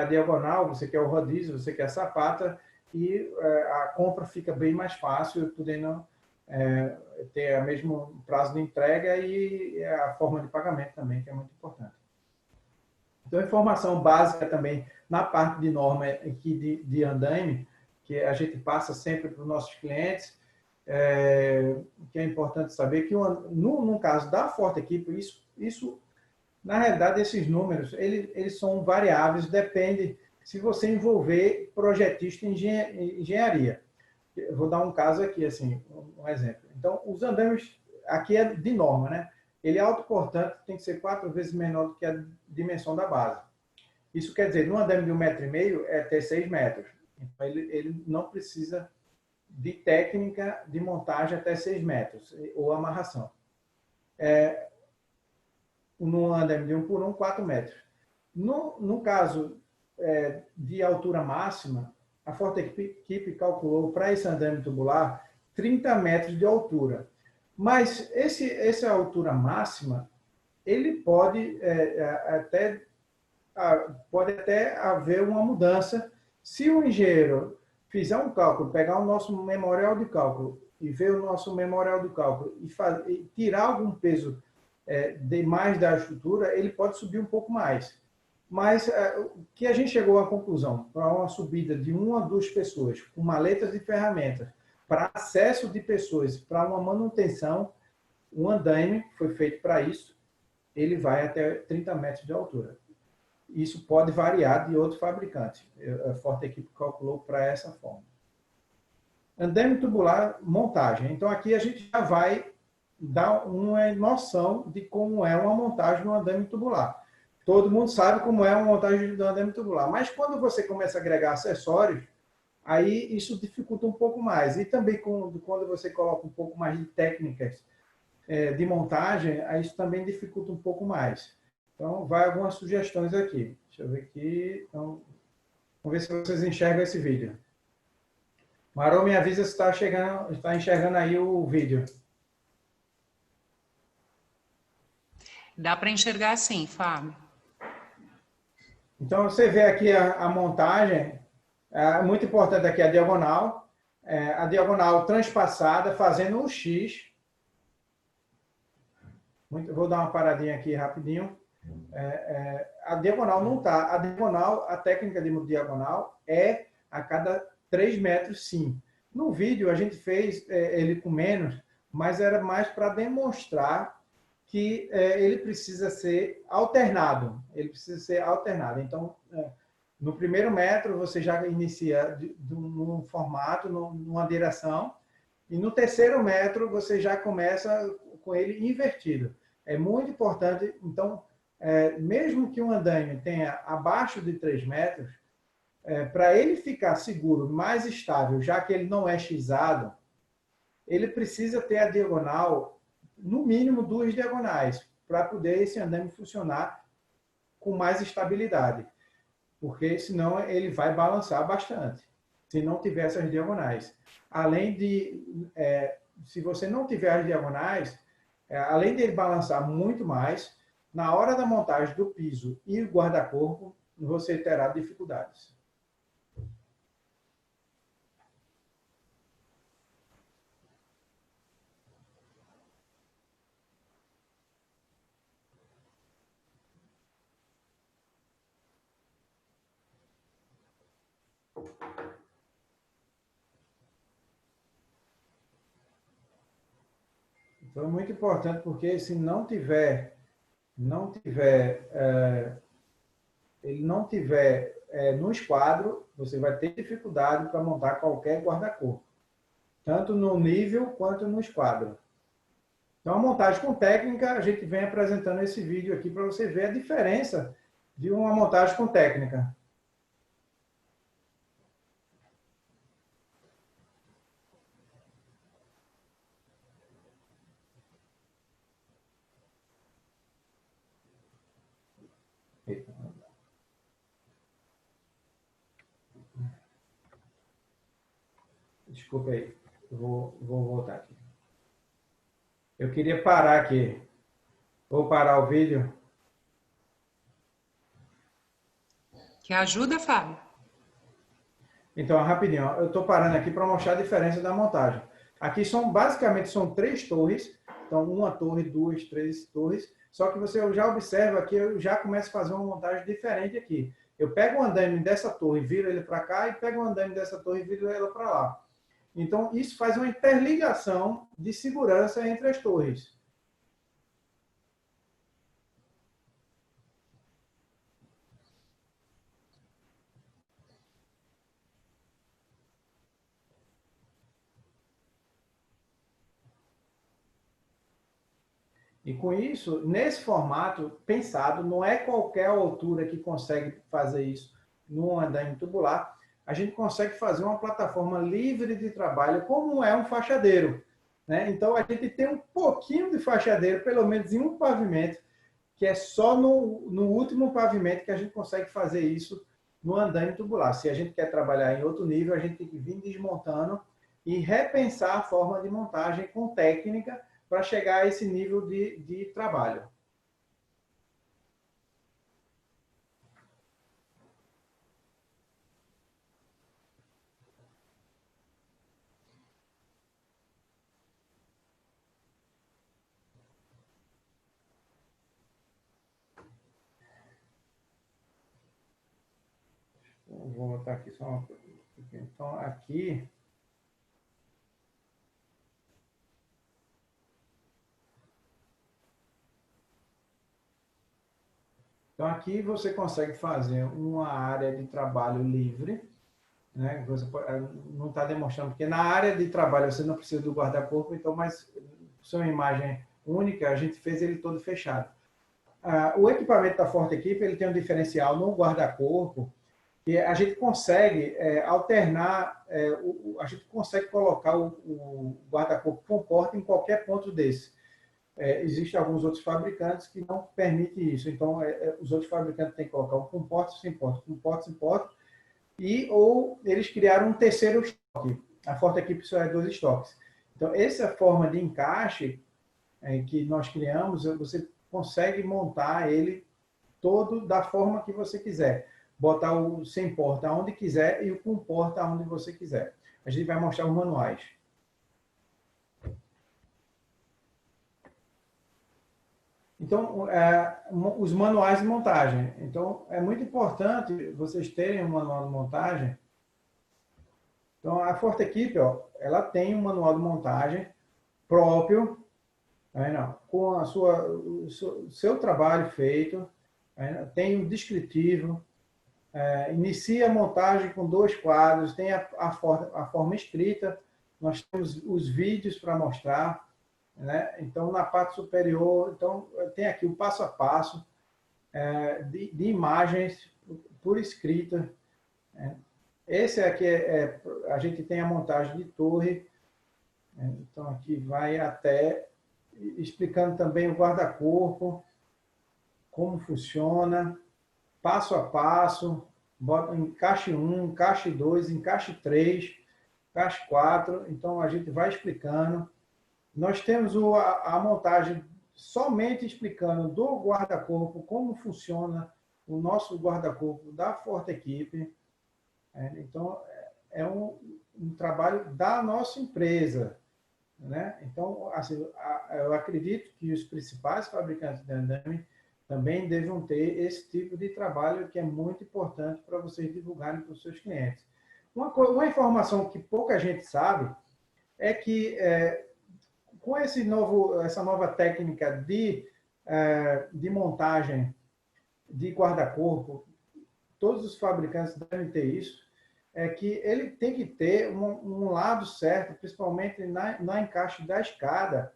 a diagonal, você quer o rodízio, você quer a sapata, e a compra fica bem mais fácil, podendo ter o mesmo prazo de entrega e a forma de pagamento também, que é muito importante. Então, informação básica também na parte de norma aqui de andaime, que a gente passa sempre para os nossos clientes, que é importante saber que no caso da Forte Equipe, isso na realidade, esses números, eles são variáveis, depende se você envolver projetista em engenharia. Eu vou dar um caso aqui, assim, um exemplo. Então, os andaimes, aqui é de norma, né? Ele é autoportante, tem que ser 4 vezes menor do que a dimensão da base. Isso quer dizer, no andaime de 1,5 m é até 6 metros. Então, ele não precisa de técnica de montagem até 6 metros, ou amarração. No andaime de 1 por 1, 4 metros. No caso de altura máxima, a Forte Equipe calculou para esse andaime tubular 30 metros de altura. Mas essa altura máxima, ele pode até haver uma mudança. Se o engenheiro fizer um cálculo, pegar o nosso memorial de cálculo e ver o nosso memorial de cálculo e tirar algum peso demais da estrutura, ele pode subir um pouco mais. Mas o que a gente chegou à conclusão, para uma subida de 1 a 2 pessoas, com maletas e ferramentas, para acesso de pessoas, para uma manutenção, o andaime foi feito para isso, ele vai até 30 metros de altura. Isso pode variar de outro fabricante. A Forte Equipe calculou para essa forma. Andaime tubular, montagem. Então, aqui a gente já vai dar uma noção de como é uma montagem no andaime tubular. Todo mundo sabe como é uma montagem do andaime tubular, mas quando você começa a agregar acessórios, aí isso dificulta um pouco mais. E também quando você coloca um pouco mais de técnicas de montagem, aí isso também dificulta um pouco mais. Então, vai algumas sugestões aqui. Deixa eu ver aqui. Então, vamos ver se vocês enxergam esse vídeo. Marô, me avisa se está enxergando aí o vídeo. Dá para enxergar sim, Fábio. Então, você vê aqui a montagem, muito importante aqui a diagonal transpassada, fazendo um X. Vou dar uma paradinha aqui rapidinho. A diagonal não está. A técnica de diagonal é a cada 3 metros, sim. No vídeo, a gente fez ele com menos, mas era mais para demonstrar que ele precisa ser alternado. Então, no primeiro metro, você já inicia num formato, numa direção, e no terceiro metro, você já começa com ele invertido. É muito importante. Então, mesmo que um andaime tenha abaixo de 3 metros, para ele ficar seguro, mais estável, já que ele não é xizado, ele precisa ter a diagonal, no mínimo 2 diagonais, para poder esse andaime funcionar com mais estabilidade. Porque senão ele vai balançar bastante, se não tiver essas diagonais. Além de, se você não tiver as diagonais, além de ele balançar muito mais, na hora da montagem do piso e guarda-corpo, você terá dificuldades. Então, é muito importante, porque se ele não tiver no esquadro, você vai ter dificuldade para montar qualquer guarda-corpo, tanto no nível quanto no esquadro. Então, a montagem com técnica, a gente vem apresentando esse vídeo aqui para você ver a diferença de uma montagem com técnica. Desculpa aí, eu vou voltar aqui. Eu queria parar aqui. Vou parar o vídeo. Quer ajuda, Fábio? Então, rapidinho, ó, eu estou parando aqui para mostrar a diferença da montagem. Aqui basicamente são 3 torres. Então, uma torre, 2, 3 torres. Só que você já observa que eu já começo a fazer uma montagem diferente aqui. Eu pego o andaime dessa torre, viro ele para cá, e pego o andaime dessa torre e viro ela para lá. Então, isso faz uma interligação de segurança entre as torres. E com isso, nesse formato pensado, não é qualquer altura que consegue fazer isso num andaime tubular, a gente consegue fazer uma plataforma livre de trabalho, como é um fachadeiro. Né? Então, a gente tem um pouquinho de fachadeiro, pelo menos em um pavimento, que é só no último pavimento que a gente consegue fazer isso no andaime tubular. Se a gente quer trabalhar em outro nível, a gente tem que vir desmontando e repensar a forma de montagem com técnica para chegar a esse nível de trabalho. Vou botar aqui só uma coisa. Então, aqui... Então, aqui você consegue fazer uma área de trabalho livre, né? Você não está demonstrando, porque na área de trabalho você não precisa do guarda-corpo, então, mas sua imagem única, a gente fez ele todo fechado. O equipamento da Forte Equipe, ele tem um diferencial no guarda-corpo, que a gente consegue alternar, a gente consegue colocar o guarda-corpo com porta em qualquer ponto desse. Existem alguns outros fabricantes que não permitem isso. Então, os outros fabricantes têm que colocar um com porta, sem porta, com porta, sem porta, ou eles criaram um terceiro estoque. A Forte Equipe só é 2 estoques. Então, essa forma de encaixe que nós criamos, você consegue montar ele todo da forma que você quiser. Botar o sem porta onde quiser e o com porta onde você quiser. A gente vai mostrar os manuais. Então, os manuais de montagem. Então, é muito importante vocês terem um manual de montagem. Então, a Forte Equipe, ela tem um manual de montagem próprio, com o seu trabalho feito, tem o descritivo, inicia a montagem com 2 quadros, tem a forma escrita, nós temos os vídeos para mostrar, né? Então, na parte superior, então, tem aqui o passo a passo de imagens por escrita. Esse aqui a gente tem a montagem de torre. Então, aqui vai até explicando também o guarda-corpo, como funciona, passo a passo, bota encaixe 1, encaixe 2, encaixe 3, encaixe 4. Então, a gente vai explicando. Nós temos a montagem somente explicando do guarda-corpo, como funciona o nosso guarda-corpo da Forte Equipe. Então, é um trabalho da nossa empresa. Né? Então, assim, eu acredito que os principais fabricantes de andame também devam ter esse tipo de trabalho que é muito importante para vocês divulgarem para os seus clientes. Uma informação que pouca gente sabe é que com essa nova técnica de montagem de guarda-corpo, todos os fabricantes devem ter isso, é que ele tem que ter um lado certo, principalmente na encaixe da escada,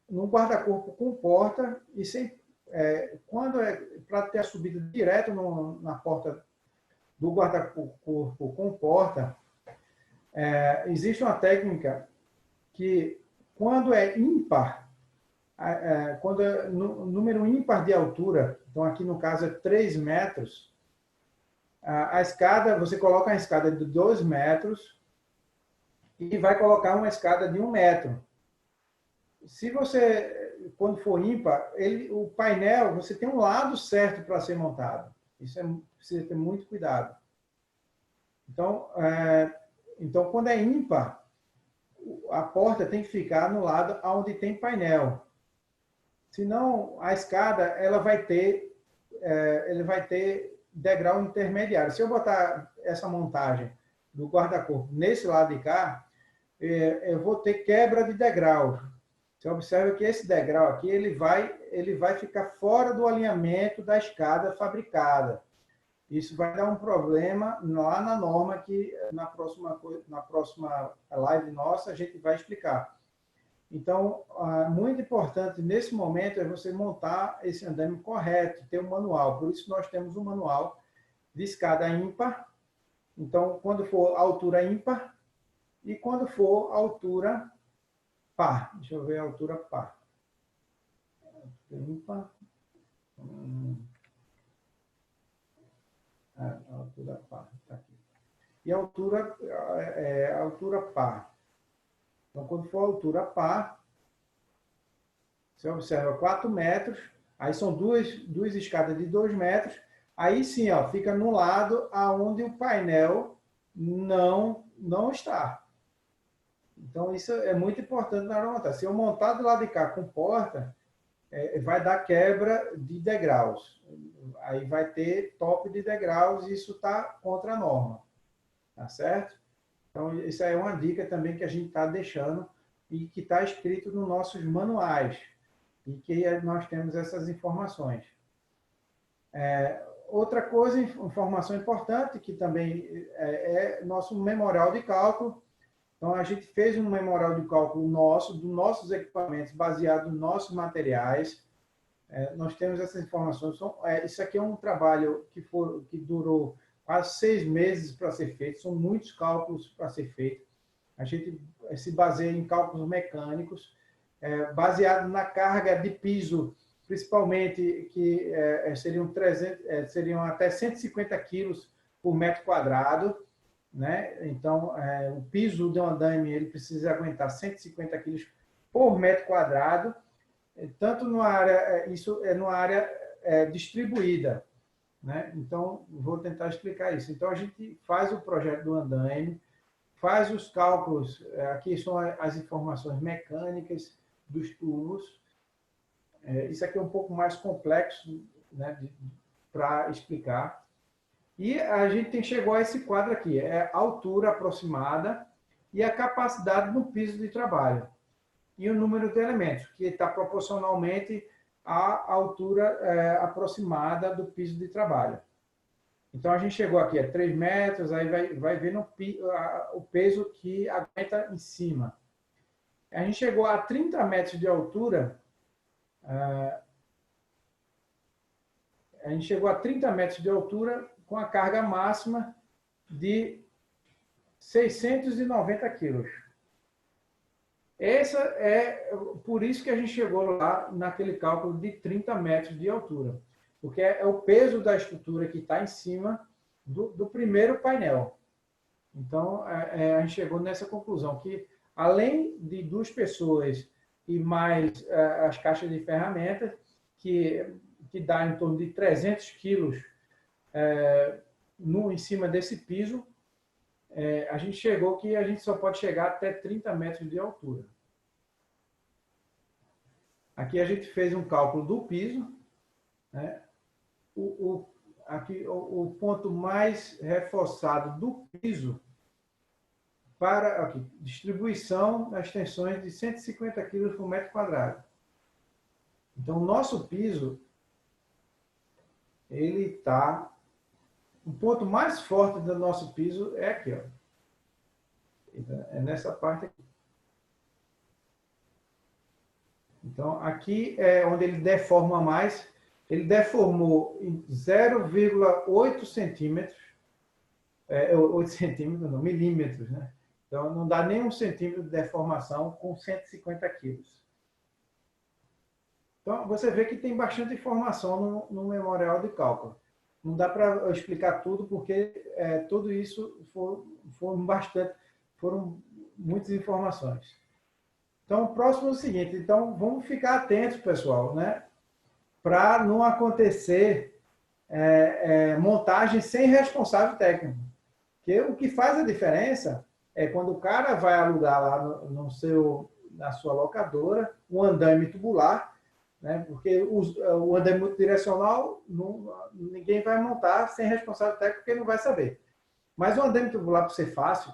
no guarda-corpo com porta, e quando para ter a subida direto na porta do guarda-corpo com porta, existe uma técnica que, quando é ímpar, quando é número ímpar de altura, então aqui no caso é 3 metros, a escada, você coloca a escada de 2 metros, e vai colocar uma escada de 1 metro. Se você, quando for ímpar, o painel, você tem um lado certo para ser montado. Isso precisa ter muito cuidado. Então, quando é ímpar, a porta tem que ficar no lado onde tem painel. Senão, a escada ele vai ter degrau intermediário. Se eu botar essa montagem do guarda-corpo nesse lado de cá, eu vou ter quebra de degrau. Você observa que esse degrau aqui ele vai ficar fora do alinhamento da escada fabricada. Isso vai dar um problema lá na norma que na próxima live nossa a gente vai explicar. Então, muito importante nesse momento é você montar esse andaime correto, ter um manual. Por isso nós temos um manual de escada ímpar. Então, quando for altura ímpar e quando for altura par. Deixa eu ver a altura par. Ímpar. A altura par. Tá aqui. E a altura par. Então, quando for altura par, você observa 4 metros, aí são duas escadas de 2 metros, aí sim, ó, fica no lado aonde o painel não está. Então, isso é muito importante na hora de montar. Se eu montar do lado de cá com porta, vai dar quebra de degraus. Aí vai ter top de degraus e isso está contra a norma. Tá certo? Então, isso é uma dica também que a gente está deixando e que está escrito nos nossos manuais e que nós temos essas informações. Outra coisa, informação importante, que também é nosso memorial de cálculo. Então, a gente fez um memorial de cálculo dos nossos equipamentos, baseado nos nossos materiais. Nós temos essas informações. Isso aqui é um trabalho que durou quase 6 meses para ser feito. São muitos cálculos para ser feito. A gente se baseia em cálculos mecânicos, baseado na carga de piso, principalmente, que seriam até 150 quilos por metro quadrado. Né? Então, o piso de um andaime ele precisa aguentar 150 quilos por metro quadrado, tanto numa área, isso é numa área distribuída. Né? Então, vou tentar explicar isso. Então, a gente faz o projeto do andaime, faz os cálculos, aqui são as informações mecânicas dos tubos. Isso aqui é um pouco mais complexo, né, para explicar. E a gente chegou a esse quadro aqui, a altura aproximada e a capacidade do piso de trabalho. E o número de elementos, que está proporcionalmente à altura aproximada do piso de trabalho. Então, a gente chegou aqui a 3 metros, aí vai vendo o peso que aguenta em cima. A gente chegou a 30 metros de altura, com a carga máxima de 690 quilos. Por isso que a gente chegou lá naquele cálculo de 30 metros de altura, porque é o peso da estrutura que está em cima do primeiro painel. Então, a gente chegou nessa conclusão, que além de 2 pessoas e mais as caixas de ferramentas, que dá em torno de 300 quilos em cima desse piso, a gente chegou que a gente só pode chegar até 30 metros de altura. Aqui a gente fez um cálculo do piso. Né? Aqui, o ponto mais reforçado do piso para distribuição das tensões de 150 kg por metro quadrado. Então, o nosso piso, ele está... O ponto mais forte do nosso piso é aqui, ó. É nessa parte aqui. Então, aqui é onde ele deforma mais. Ele deformou em 0,8 centímetros. 8 centímetros, não, milímetros, né? Então, não dá nem 1 centímetro de deformação com 150 quilos. Então, você vê que tem bastante informação no memorial de cálculo. Não dá para explicar tudo, porque tudo isso foram muitas informações. Então, o próximo é o seguinte, então vamos ficar atentos, pessoal, né? Para não acontecer montagem sem responsável técnico. Porque o que faz a diferença é quando o cara vai alugar lá na sua locadora um andaime tubular, né? Porque o andaime multidirecional ninguém vai montar sem responsável técnico, porque não vai saber. Mas o andaime tubular, para ser fácil,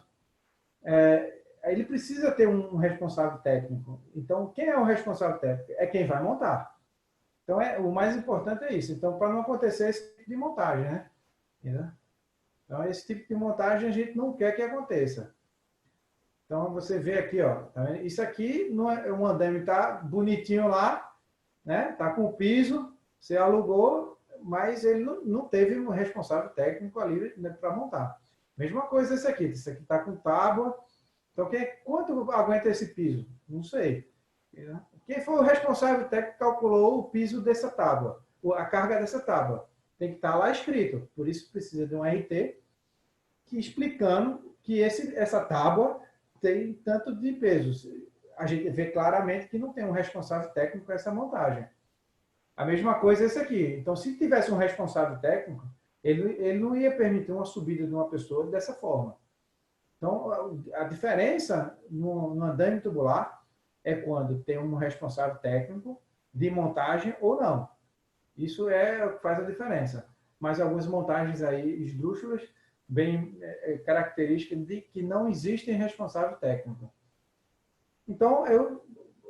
ele precisa ter um responsável técnico. Então, quem é o responsável técnico? É quem vai montar. Então, o mais importante é isso. Então, para não acontecer esse tipo de montagem, né? Entendeu? Então, esse tipo de montagem a gente não quer que aconteça. Então, você vê aqui, ó, tá vendo? Isso aqui, um andaime está bonitinho lá, né? Está com o piso, você alugou, mas ele não teve um responsável técnico ali, né, para montar. Mesma coisa esse aqui está com tábua. Então, quanto aguenta esse piso? Não sei. Quem foi o responsável técnico que calculou o piso dessa tábua, a carga dessa tábua? Tem que estar lá escrito. Por isso precisa de um RT explicando que essa tábua tem tanto de peso. A gente vê claramente que não tem um responsável técnico para essa montagem. A mesma coisa esse aqui. Então, se tivesse um responsável técnico, ele não ia permitir uma subida de uma pessoa dessa forma. Então, a diferença no andaime tubular é quando tem um responsável técnico de montagem ou não. Isso é o que faz a diferença. Mas algumas montagens aí esdrúxulas, bem características de que não existe responsável técnico. Então,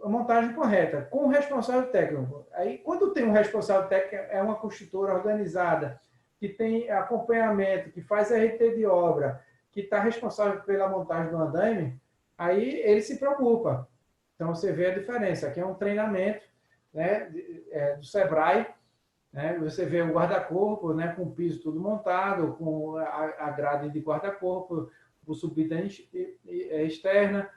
a montagem correta, com o responsável técnico. Aí, quando tem um responsável técnico, é uma construtora organizada, que tem acompanhamento, que faz RT de obra, que está responsável pela montagem do andaime, aí ele se preocupa. Então, você vê a diferença. Aqui é um treinamento, né, do Sebrae, né? Você vê o guarda-corpo, né, com o piso tudo montado, com a grade de guarda-corpo, o subida externa.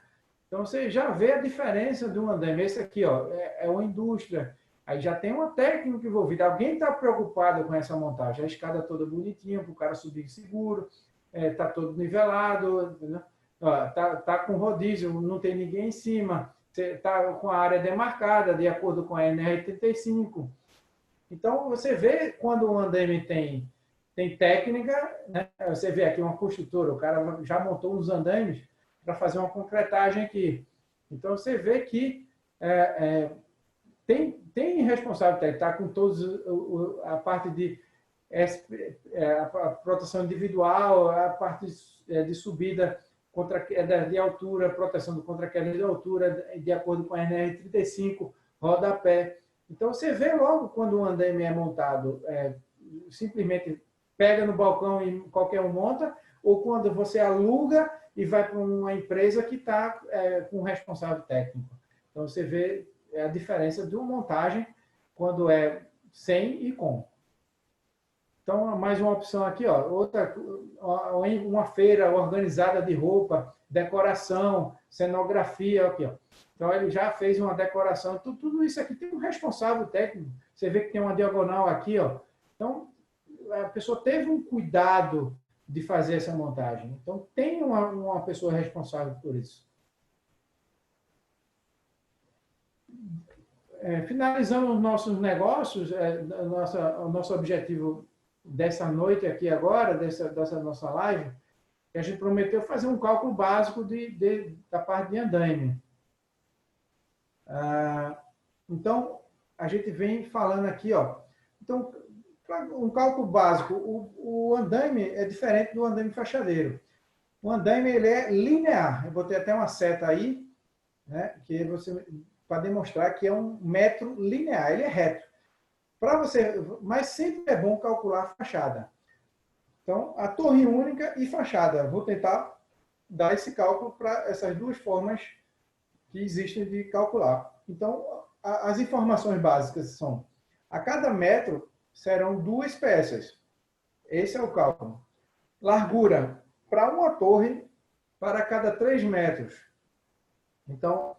Então, você já vê a diferença de um andaime. Esse aqui, ó, é uma indústria. Aí já tem uma técnica envolvida. Alguém está preocupado com essa montagem. A escada toda bonitinha, para o cara subir seguro, está todo nivelado, né? Tá com rodízio, não tem ninguém em cima. Você está com a área demarcada, de acordo com a NR85. Então, você vê quando o andaime tem técnica, né? Você vê aqui uma construtora, o cara já montou uns andaimes para fazer uma concretagem aqui. Então, você vê que tem responsável técnico, está com todos a parte de a proteção individual, a parte de subida contra queda de altura, proteção contra queda de altura, de acordo com a NR35, rodapé. Então, você vê logo quando o andaime é montado, simplesmente pega no balcão e qualquer um monta, ou quando você aluga e vai para uma empresa que está com um responsável técnico. Então, você vê a diferença de uma montagem quando é sem e com. Então, mais uma opção aqui, ó, uma feira organizada de roupa, decoração, cenografia, aqui, ó. Então, ele já fez uma decoração. Tudo isso aqui tem um responsável técnico. Você vê que tem uma diagonal aqui, ó. Então, a pessoa teve um cuidado de fazer essa montagem. Então, tem uma pessoa responsável por isso. Finalizando os nossos negócios, o nosso objetivo dessa noite aqui agora, dessa nossa live, a gente prometeu fazer um cálculo básico da parte de andaime. Então, a gente vem falando aqui, ó. Então, um cálculo básico, o andaime é diferente do andaime fachadeiro. O andaime, ele é linear. Eu botei até uma seta aí, né, para demonstrar que é um metro linear, ele é reto. Mas sempre é bom calcular a fachada. Então, a torre única e fachada. Vou tentar dar esse cálculo para essas duas formas que existem de calcular. Então, as informações básicas são: a cada metro serão 2 peças. Esse é o cálculo. Largura para uma torre para cada 3 metros. Então,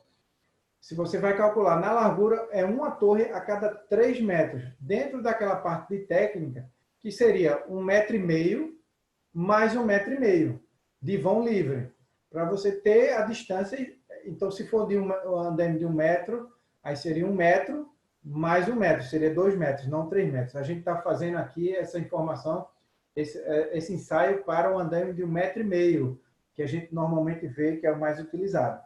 se você vai calcular na largura, é uma torre a cada 3 metros. Dentro daquela parte de técnica, que seria 1,5 metro mais 1,5 metro de vão livre. para você ter a distância. Então, se for de um andaime de 1 metro, aí seria 1 metro mais 1 metro, seria 2 metros, não 3 metros. A gente está fazendo aqui essa informação, esse ensaio para um andaime de 1,5 metro, que a gente normalmente vê que é o mais utilizado.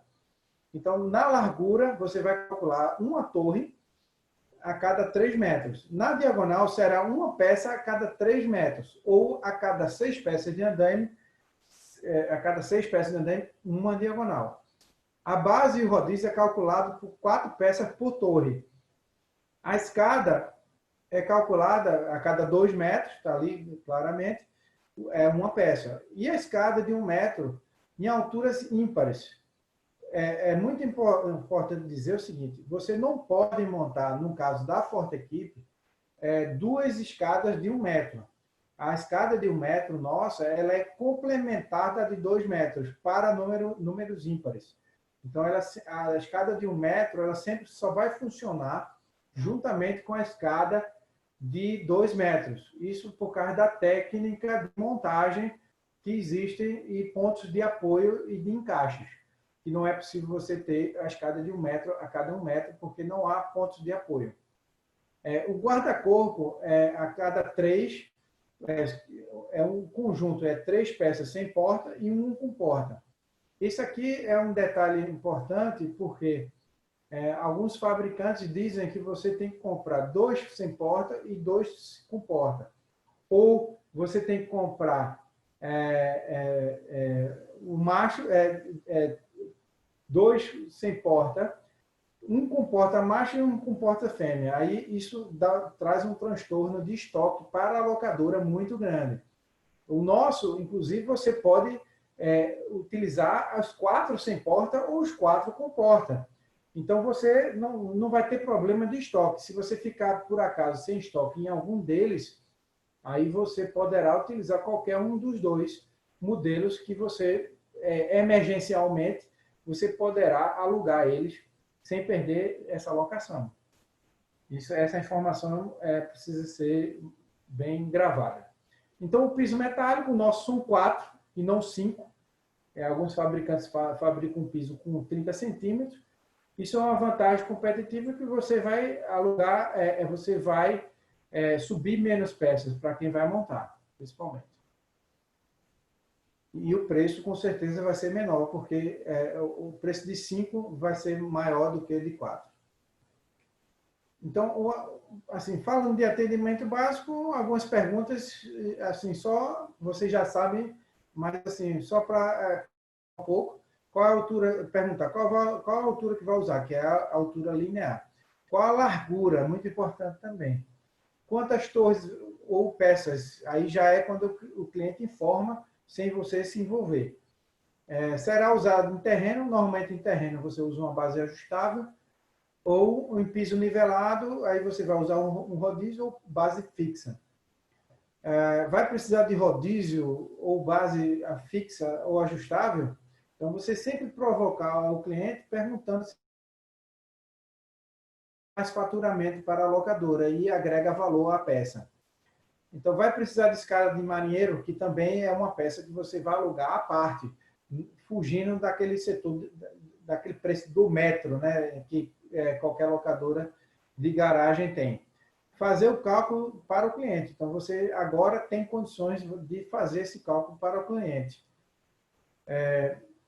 Então, na largura, você vai calcular uma torre a cada 3 metros. Na diagonal, será uma peça a cada 3 metros, ou a cada 6 peças de andaime, uma diagonal. A base e o rodízio é calculado por 4 peças por torre. A escada é calculada a cada 2 metros, está ali claramente, é uma peça. E a escada de 1 metro em alturas ímpares. É muito importante dizer o seguinte, você não pode montar, no caso da Forte Equipe, 2 escadas de 1 metro. A escada de 1 metro, nossa, ela é complementada de 2 metros para números ímpares. Então, a escada de 1 metro, ela sempre só vai funcionar juntamente com a escada de 2 metros. Isso por causa da técnica de montagem que existem e pontos de apoio e de encaixes. Que não é possível você ter a escada de 1 metro a cada 1 metro, porque não há pontos de apoio. O guarda-corpo, a cada 3, um conjunto, 3 peças sem porta e 1 com porta. Isso aqui é um detalhe importante, porque alguns fabricantes dizem que você tem que comprar 2 sem porta e 2 com porta. Ou você tem que comprar o macho, 2 sem porta, 1 com porta macho e 1 com porta fêmea. Aí isso traz um transtorno de estoque para a locadora muito grande. O nosso, inclusive, você pode utilizar as 4 sem porta ou os 4 com porta. Então, você não vai ter problema de estoque. Se você ficar, por acaso, sem estoque em algum deles, aí você poderá utilizar qualquer um dos 2 modelos que você, emergencialmente, você poderá alugar eles sem perder essa locação. Essa informação precisa ser bem gravada. Então, o piso metálico, o nosso são 4 e não 5. Alguns fabricantes fabricam um piso com 30 centímetros. Isso é uma vantagem competitiva que você vai alugar, você vai subir menos peças para quem vai montar, principalmente. E o preço, com certeza, vai ser menor, porque o preço de 5 vai ser maior do que o de 4. Então, assim, falando de atendimento básico, algumas perguntas, assim, só vocês já sabem, mas assim, só para um pouco, qual a altura, perguntar, qual a altura que vai usar, que é a altura linear. Qual a largura, muito importante também. Quantas torres ou peças, aí já é quando o cliente informa, sem você se envolver. Será usado em terreno, normalmente em terreno você usa uma base ajustável, ou em piso nivelado, aí você vai usar um rodízio ou base fixa. Vai precisar de rodízio ou base fixa ou ajustável? Então, você sempre provocar o cliente perguntando se mais faturamento para a locadora e agrega valor à peça. Então, vai precisar de escada de marinheiro, que também é uma peça que você vai alugar à parte, fugindo daquele setor, daquele preço do metro, né, que qualquer locadora de garagem tem. Fazer o cálculo para o cliente. Então, você agora tem condições de fazer esse cálculo para o cliente.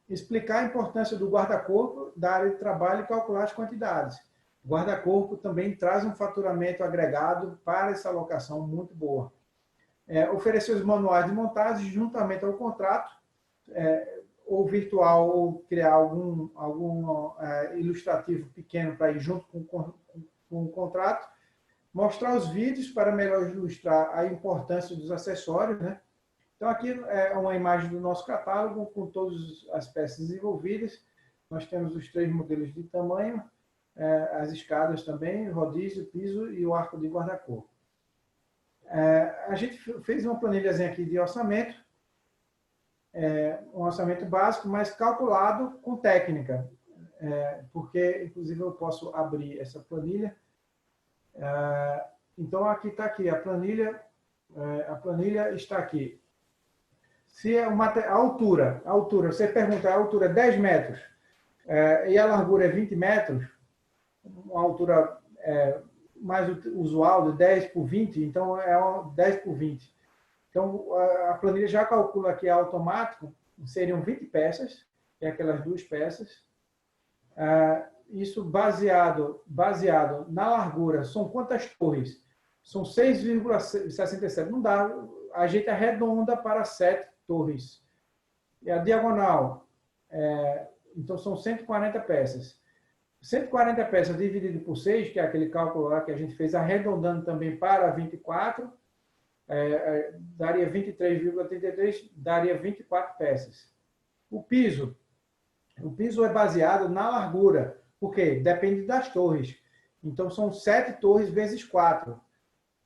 Explicar a importância do guarda-corpo da área de trabalho e calcular as quantidades. O guarda-corpo também traz um faturamento agregado para essa locação muito boa. Oferecer os manuais de montagem juntamente ao contrato, ou virtual, ou criar algum ilustrativo pequeno para ir junto com o contrato. Mostrar os vídeos para melhor ilustrar a importância dos acessórios, né? Então, aqui é uma imagem do nosso catálogo com todas as peças envolvidas. Nós temos os 3 modelos de tamanho, as escadas também, o rodízio, o piso e o arco de guarda-corpo. A gente fez uma planilhazinha aqui de orçamento, um orçamento básico, mas calculado com técnica, porque, inclusive, eu posso abrir essa planilha. Então, aqui está aqui a planilha está aqui. Se é a altura, você pergunta, a altura é 10 metros e a largura é 20 metros, uma altura mais usual de 10 por 20, então é 10 por 20. Então, a planilha já calcula aqui automático, seriam 20 peças, que é aquelas 2 peças. Isso baseado na largura. São quantas torres? São 6,67. Não dá, a gente arredonda para 7 torres. E a diagonal, então são 140 peças. 140 peças dividido por 6, que é aquele cálculo lá que a gente fez, arredondando também para 24, daria 23,33, daria 24 peças. O piso é baseado na largura, porque depende das torres. Então, são 7 torres vezes 4.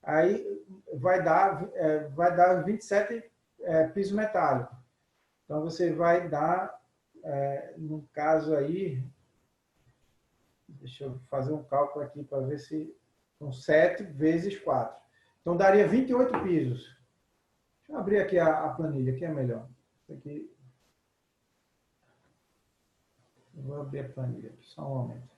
Aí vai dar 27 piso metálico. Então, você vai dar, no caso aí, deixa eu fazer um cálculo aqui para ver se são 7 vezes 4. Então, daria 28 pisos. Deixa eu abrir aqui a planilha, que é melhor. Isso aqui. Eu vou abrir a planilha aqui, só um momento.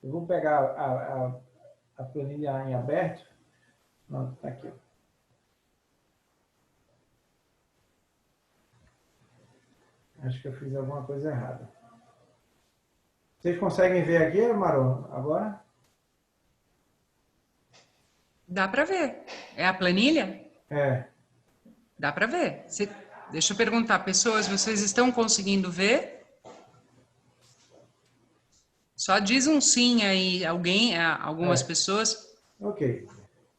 Eu vou pegar a planilha em aberto. Não, tá aqui. Acho que eu fiz alguma coisa errada. Vocês conseguem ver aqui, Marô, agora? Dá para ver. É a planilha? É. Dá para ver. Deixa eu perguntar, pessoas, vocês estão conseguindo ver? Só diz um sim aí, algumas pessoas. Ok.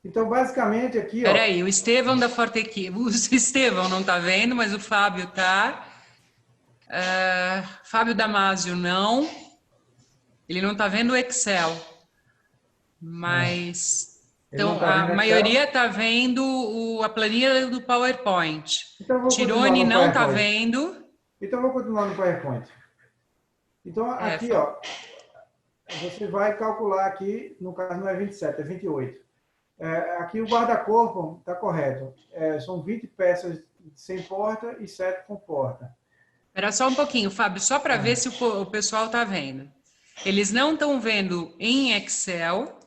Então, basicamente aqui, Espera aí, o Estevão da Forte Equipe. O Estevão não está vendo, mas o Fábio está. Fábio Damasio não. Ele não está vendo o Excel. Mas então, tá a vendo maioria está vendo a planilha do PowerPoint. Então, eu vou Tirone não está vendo. Então, eu vou continuar no PowerPoint. Então, aqui, ó, você vai calcular aqui, no caso não é 27, é 28. Aqui o guarda-corpo está correto. São 20 peças sem porta e 7 com porta. Espera só um pouquinho, Fábio, só para ver se o pessoal está vendo. Eles não estão vendo em Excel.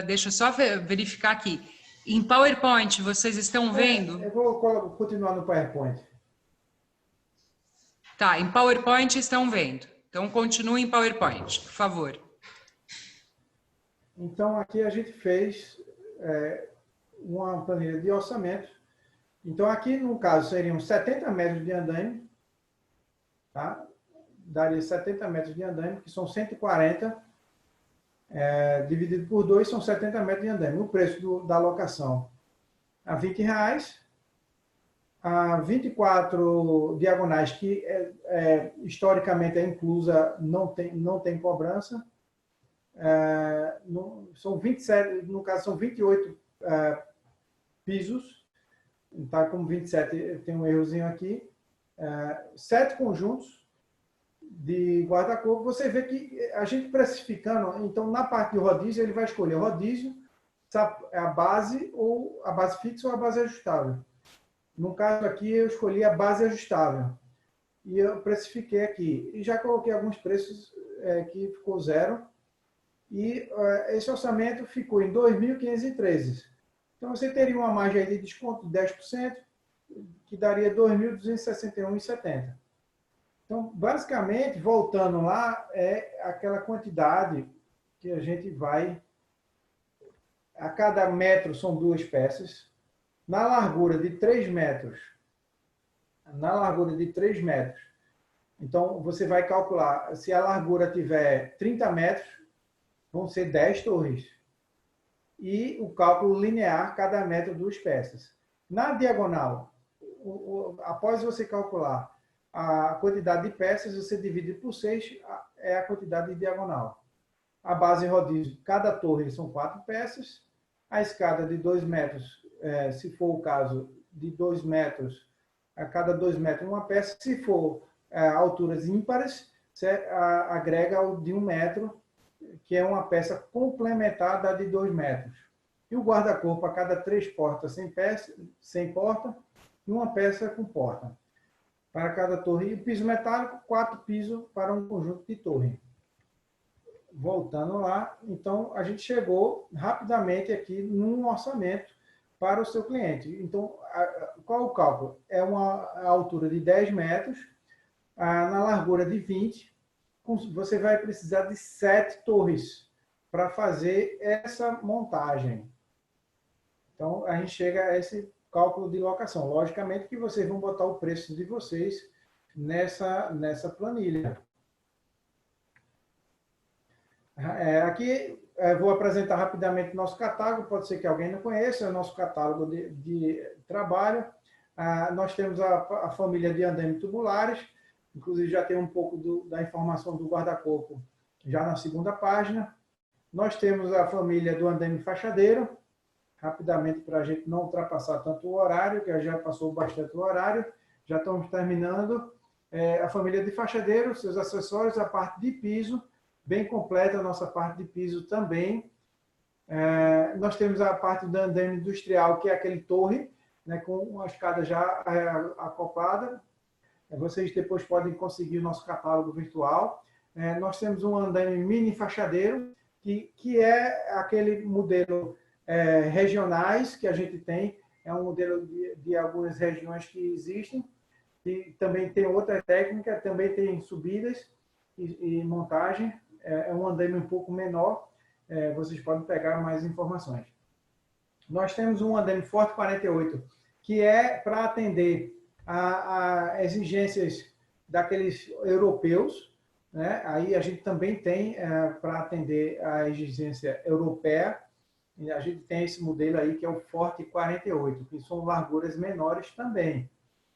Deixa eu só verificar aqui. Em PowerPoint, vocês estão vendo? Eu vou continuar no PowerPoint. Tá, em PowerPoint estão vendo. Então, continue em PowerPoint, por favor. Então, aqui a gente fez uma planilha de orçamento. Então, aqui, no caso, seriam 70 metros de andaime. Tá? Daria 70 metros de andaime, que são 140. Dividido por 2, são 70 metros de andaime. O preço da locação a R$20. A 24 diagonais, que historicamente é inclusa, não tem cobrança. São 27, no caso, são 28 pisos. Está como 27, tem um errozinho aqui. 7 conjuntos de guarda-corpo. Você vê que a gente precificando, então, na parte de rodízio, ele vai escolher rodízio, a base, ou a base fixa ou a base ajustável. No caso aqui, eu escolhi a base ajustável. E eu precifiquei aqui. E já coloquei alguns preços que ficou zero. E esse orçamento ficou em 2.513. Então, você teria uma margem aí de desconto de 10%, que daria 2.261,70. Então, basicamente, voltando lá, é aquela quantidade que a gente vai... A cada metro são 2 peças. Na largura de 3 metros, então você vai calcular, se a largura tiver 30 metros, vão ser 10 torres. E o cálculo linear, cada metro, 2 peças. Na diagonal, após você calcular a quantidade de peças, você divide por 6, é a quantidade de diagonal. A base rodízio, cada torre são 4 peças. A escada de 2 metros, se for o caso, de 2 metros, a cada 2 metros uma peça. Se for alturas ímpares, você agrega o de 1 metro, que é uma peça complementar da de 2 metros. E o guarda-corpo a cada 3 portas sem porta e uma peça com porta. Para cada torre. E o piso metálico, 4 pisos para um conjunto de torre. Voltando lá, então a gente chegou rapidamente aqui num orçamento para o seu cliente. Então, qual é o cálculo? É uma altura de 10 metros, na largura de 20. Você vai precisar de 7 torres para fazer essa montagem. Então, a gente chega a esse cálculo de locação. Logicamente que vocês vão botar o preço de vocês nessa planilha. Aqui vou apresentar rapidamente o nosso catálogo, pode ser que alguém não conheça, é o nosso catálogo de trabalho. Nós temos a família de andames tubulares, inclusive já tem um pouco da informação do guarda-corpo já na segunda página. Nós temos a família do andame fachadeiro, rapidamente para a gente não ultrapassar tanto o horário, que já passou bastante o horário, já estamos terminando. A família de fachadeiro, seus acessórios, a parte de piso, bem completa a nossa parte de piso também. Nós temos a parte do andame industrial, que é aquele torre, né, com uma escada já acoplada. Vocês depois podem conseguir o nosso catálogo virtual. Nós temos um andame mini fachadeiro, que é aquele modelo regionais que a gente tem. É um modelo de algumas regiões que existem. E também tem outra técnica, também tem subidas e montagem. É um andame um pouco menor, vocês podem pegar mais informações. Nós temos um andame Forte 48, que é para atender a exigências daqueles europeus, né? Aí a gente também tem para atender a exigência europeia, e a gente tem esse modelo aí que é o Forte 48, que são larguras menores também.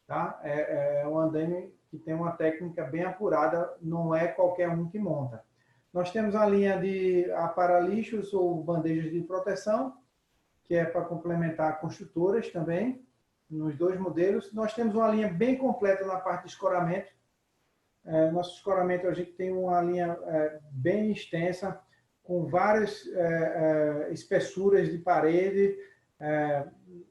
Tá? É um andame que tem uma técnica bem apurada, não é qualquer um que monta. Nós temos a linha de para-lixos ou bandejas de proteção, que é para complementar construtoras também, nos 2 modelos. Nós temos uma linha bem completa na parte de escoramento. Nosso escoramento, a gente tem uma linha bem extensa, com várias espessuras de parede.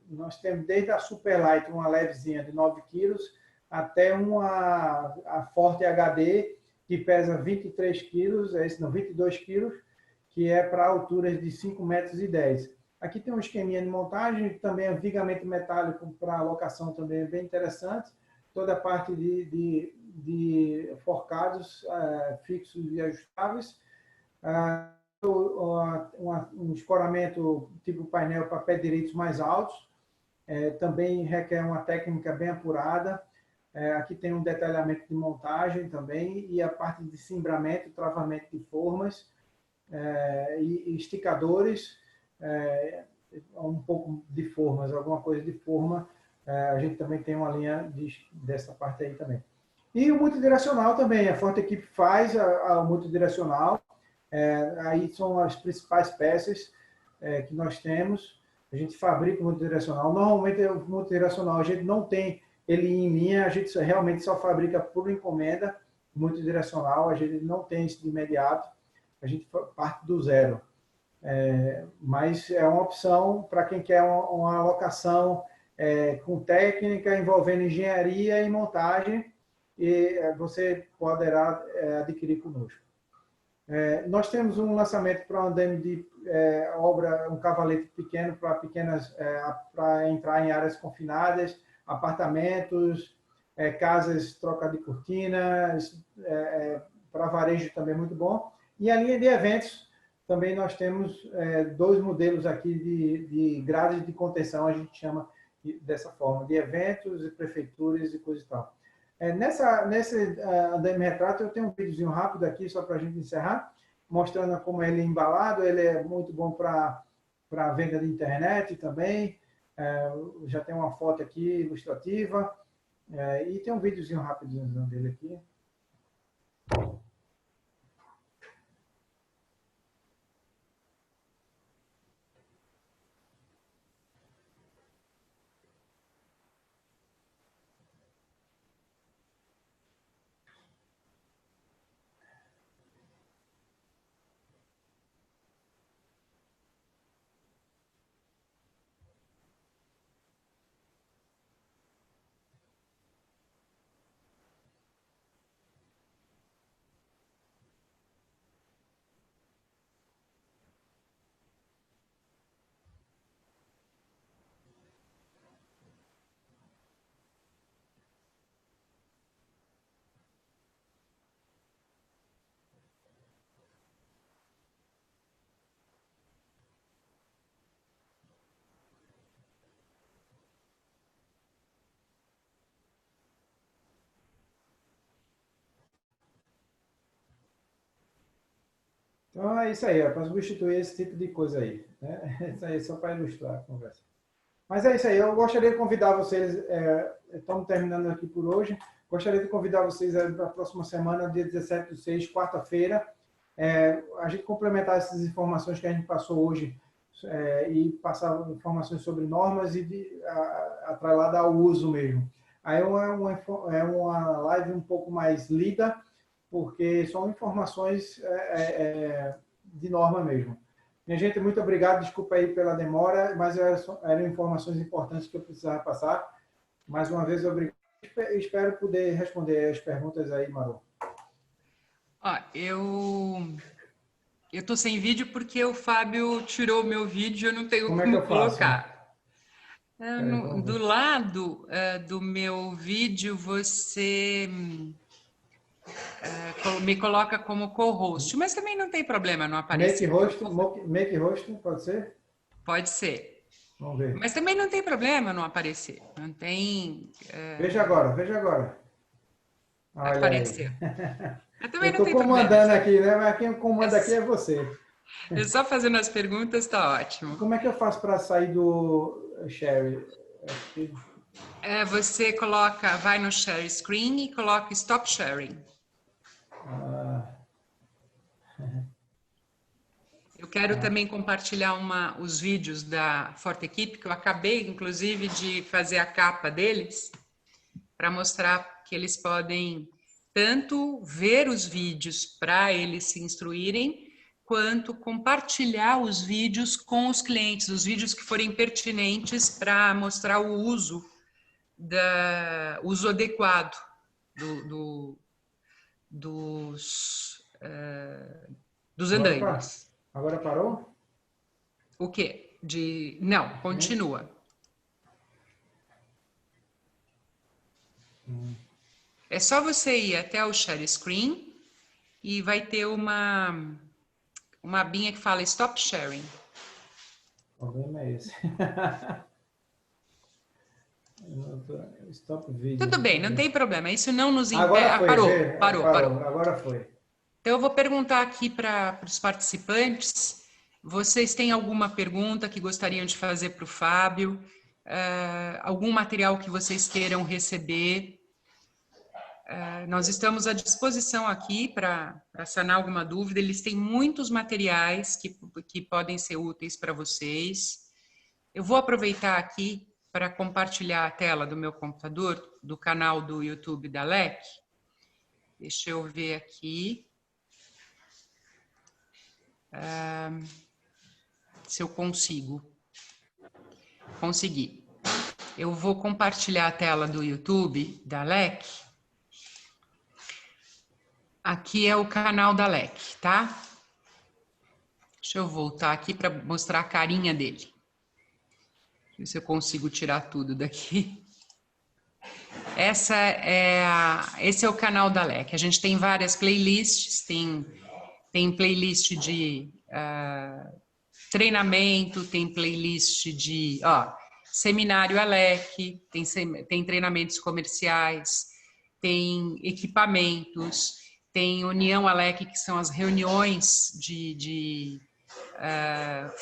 Nós temos desde a Superlight, uma levezinha de 9 quilos, até a Forte HD, que pesa 23 quilos, 22 quilos, que é para alturas de 5,10 metros. Aqui tem um esqueminha de montagem, também é vigamento metálico para alocação, também é bem interessante. Toda a parte de forcados fixos e ajustáveis. Um escoramento tipo painel para pé direitos mais altos. Também requer uma técnica bem apurada. Aqui tem um detalhamento de montagem também, e a parte de cimbramento, travamento de formas, e esticadores, um pouco de formas, alguma coisa de forma. A gente também tem uma linha dessa parte aí também. E o multidirecional também, a Forte Equipe faz o multidirecional. Aí são as principais peças que nós temos. A gente fabrica o multidirecional. Normalmente o multidirecional a gente não tem ele em linha, a gente realmente só fabrica por encomenda. Multidirecional a gente não tem isso de imediato, a gente parte do zero. Mas é uma opção para quem quer uma alocação com técnica envolvendo engenharia e montagem, e você poderá adquirir conosco. Nós temos um lançamento para um andame de obra, um cavalete pequeno para entrar em áreas confinadas, apartamentos, casas, troca de cortinas, para varejo também muito bom. E a linha de eventos, também nós temos 2 modelos aqui de grades de contenção, a gente chama dessa forma, de eventos e prefeituras e coisa e tal. Nesse andame retrato, eu tenho um videozinho rápido aqui, só para a gente encerrar, mostrando como ele é embalado. Ele é muito bom para venda de internet também. Já tem uma foto aqui ilustrativa. E tem um videozinho rápido dele aqui. Então é isso aí, é para substituir esse tipo de coisa aí, né? Isso aí só para ilustrar a conversa. Mas é isso aí, eu gostaria de convidar vocês, estamos terminando aqui por hoje, gostaria de convidar vocês para a próxima semana, dia 17/6, quarta-feira, a gente complementar essas informações que a gente passou hoje e passar informações sobre normas e atrelada ao uso mesmo. Aí é uma live um pouco mais lida, porque são informações de norma mesmo. Minha gente, muito obrigado, desculpa aí pela demora, mas eram informações importantes que eu precisava passar. Mais uma vez, obrigado. Espero poder responder as perguntas aí, Maru. Ó, eu tô sem vídeo porque o Fábio tirou o meu vídeo e eu não tenho Como é que como eu faço? colocar. Peraí, vamos Do ver. lado do meu vídeo, você me coloca como co-host, mas também não tem problema não Make aparecer. host, pode ser? Pode ser. Vamos ver. Mas também não tem problema não aparecer. Não tem... Veja agora, veja agora. Olha aí. Apareceu. Mas também Eu não estou tem problema. comandando aqui, né? Mas quem É, comanda aqui é você. é só fazendo as perguntas, tá E ótimo. como é que eu faço para sair do share? Você vai no share screen e coloca stop sharing. Eu quero também compartilhar os vídeos da Forte Equipe, que eu acabei, inclusive, de fazer a capa deles, para mostrar que eles podem tanto ver os vídeos para eles se instruírem, quanto compartilhar os vídeos com os clientes, os vídeos que forem pertinentes para mostrar o uso adequado dos andaimes. Agora parou? O quê? Não, continua. É só você ir até o share screen e vai ter uma abinha que fala stop sharing. O problema é esse. Stop video. Tudo bem, não tem problema. Isso não nos impede. Agora foi, Parou. Agora foi. Então eu vou perguntar aqui para os participantes. Vocês têm alguma pergunta que gostariam de fazer para o Fábio? Algum material que vocês queiram receber? Nós estamos à disposição aqui para sanar alguma dúvida. Eles têm muitos materiais que podem ser úteis para vocês. Eu vou aproveitar aqui para compartilhar a tela do meu computador, do canal do YouTube da LEC. Deixa eu ver aqui. Se eu consigo. Consegui. Eu vou compartilhar a tela do YouTube da LEC. Aqui é o canal da LEC, tá? Deixa eu voltar aqui para mostrar a carinha dele. Deixa eu ver se eu consigo tirar tudo daqui. Esse é o canal da LEC. A gente tem várias playlists, tem playlist de treinamento, tem playlist de seminário ALEC, tem treinamentos comerciais, tem equipamentos, tem União ALEC, que são as reuniões de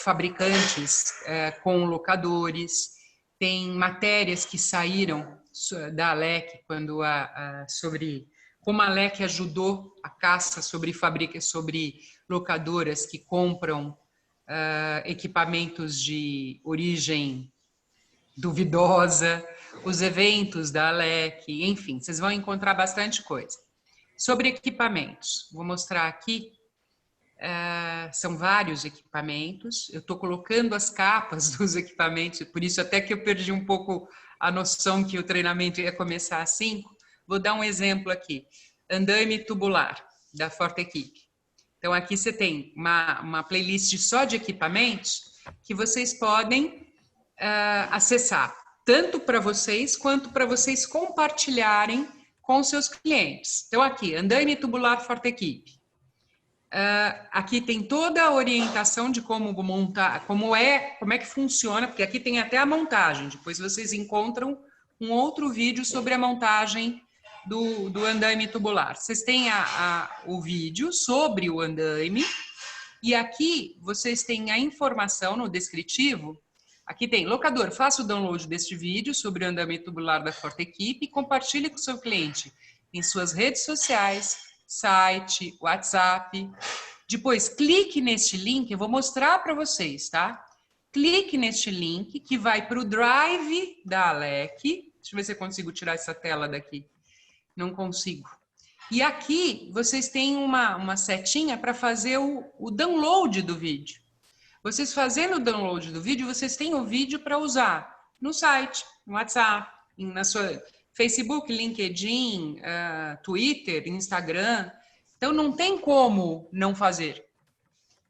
fabricantes com locadores, tem matérias que saíram da ALEC sobre como a ALEC ajudou a caça sobre locadoras que compram equipamentos de origem duvidosa, os eventos da ALEC, enfim, vocês vão encontrar bastante coisa. Sobre equipamentos, vou mostrar aqui, são vários equipamentos, eu estou colocando as capas dos equipamentos, por isso até que eu perdi um pouco a noção que o treinamento ia começar às 5. Vou dar um exemplo aqui, andaime tubular, da Forte Equipe. Então aqui você tem uma playlist só de equipamentos que vocês podem acessar, tanto para vocês quanto para vocês compartilharem com seus clientes. Então aqui, andaime tubular Forte Equipe. Aqui tem toda a orientação de como montar, como é que funciona, porque aqui tem até a montagem. Depois vocês encontram um outro vídeo sobre a montagem do andaime tubular. Vocês têm o vídeo sobre o andaime E aqui vocês têm a informação no descritivo. Aqui tem, locador, faça o download deste vídeo sobre o andamento tubular da Forte Equipe e compartilhe com o seu cliente em suas redes sociais, site, WhatsApp. Depois, clique neste link, eu vou mostrar para vocês, tá? Clique neste link que vai para o Drive da Alec. Deixa eu ver se eu consigo tirar essa tela daqui. Não consigo. E aqui vocês têm uma setinha para fazer o download do vídeo. Vocês fazendo o download do vídeo, vocês têm o vídeo para usar no site, no WhatsApp, na sua Facebook, LinkedIn, Twitter, Instagram. Então não tem como não fazer.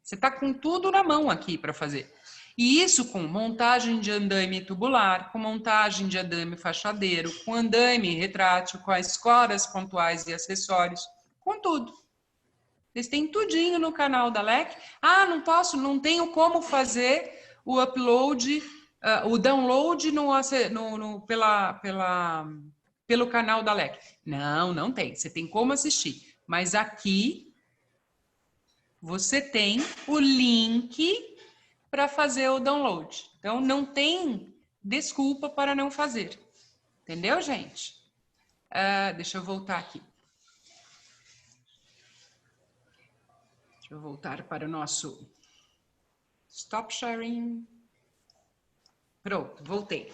Você está com tudo na mão aqui para fazer. E isso com montagem de andaime tubular, com montagem de andaime fachadeiro, com andaime retrátil, com as escoras pontuais e acessórios, com tudo. Vocês têm tudinho no canal da Alec. Ah, não tenho como fazer o upload, o download pelo canal da Alec. Não tem. Você tem como assistir. Mas aqui você tem o link para fazer o download. Então, não tem desculpa para não fazer. Entendeu, gente? Deixa eu voltar aqui. Deixa eu voltar para o nosso stop sharing. Pronto, voltei.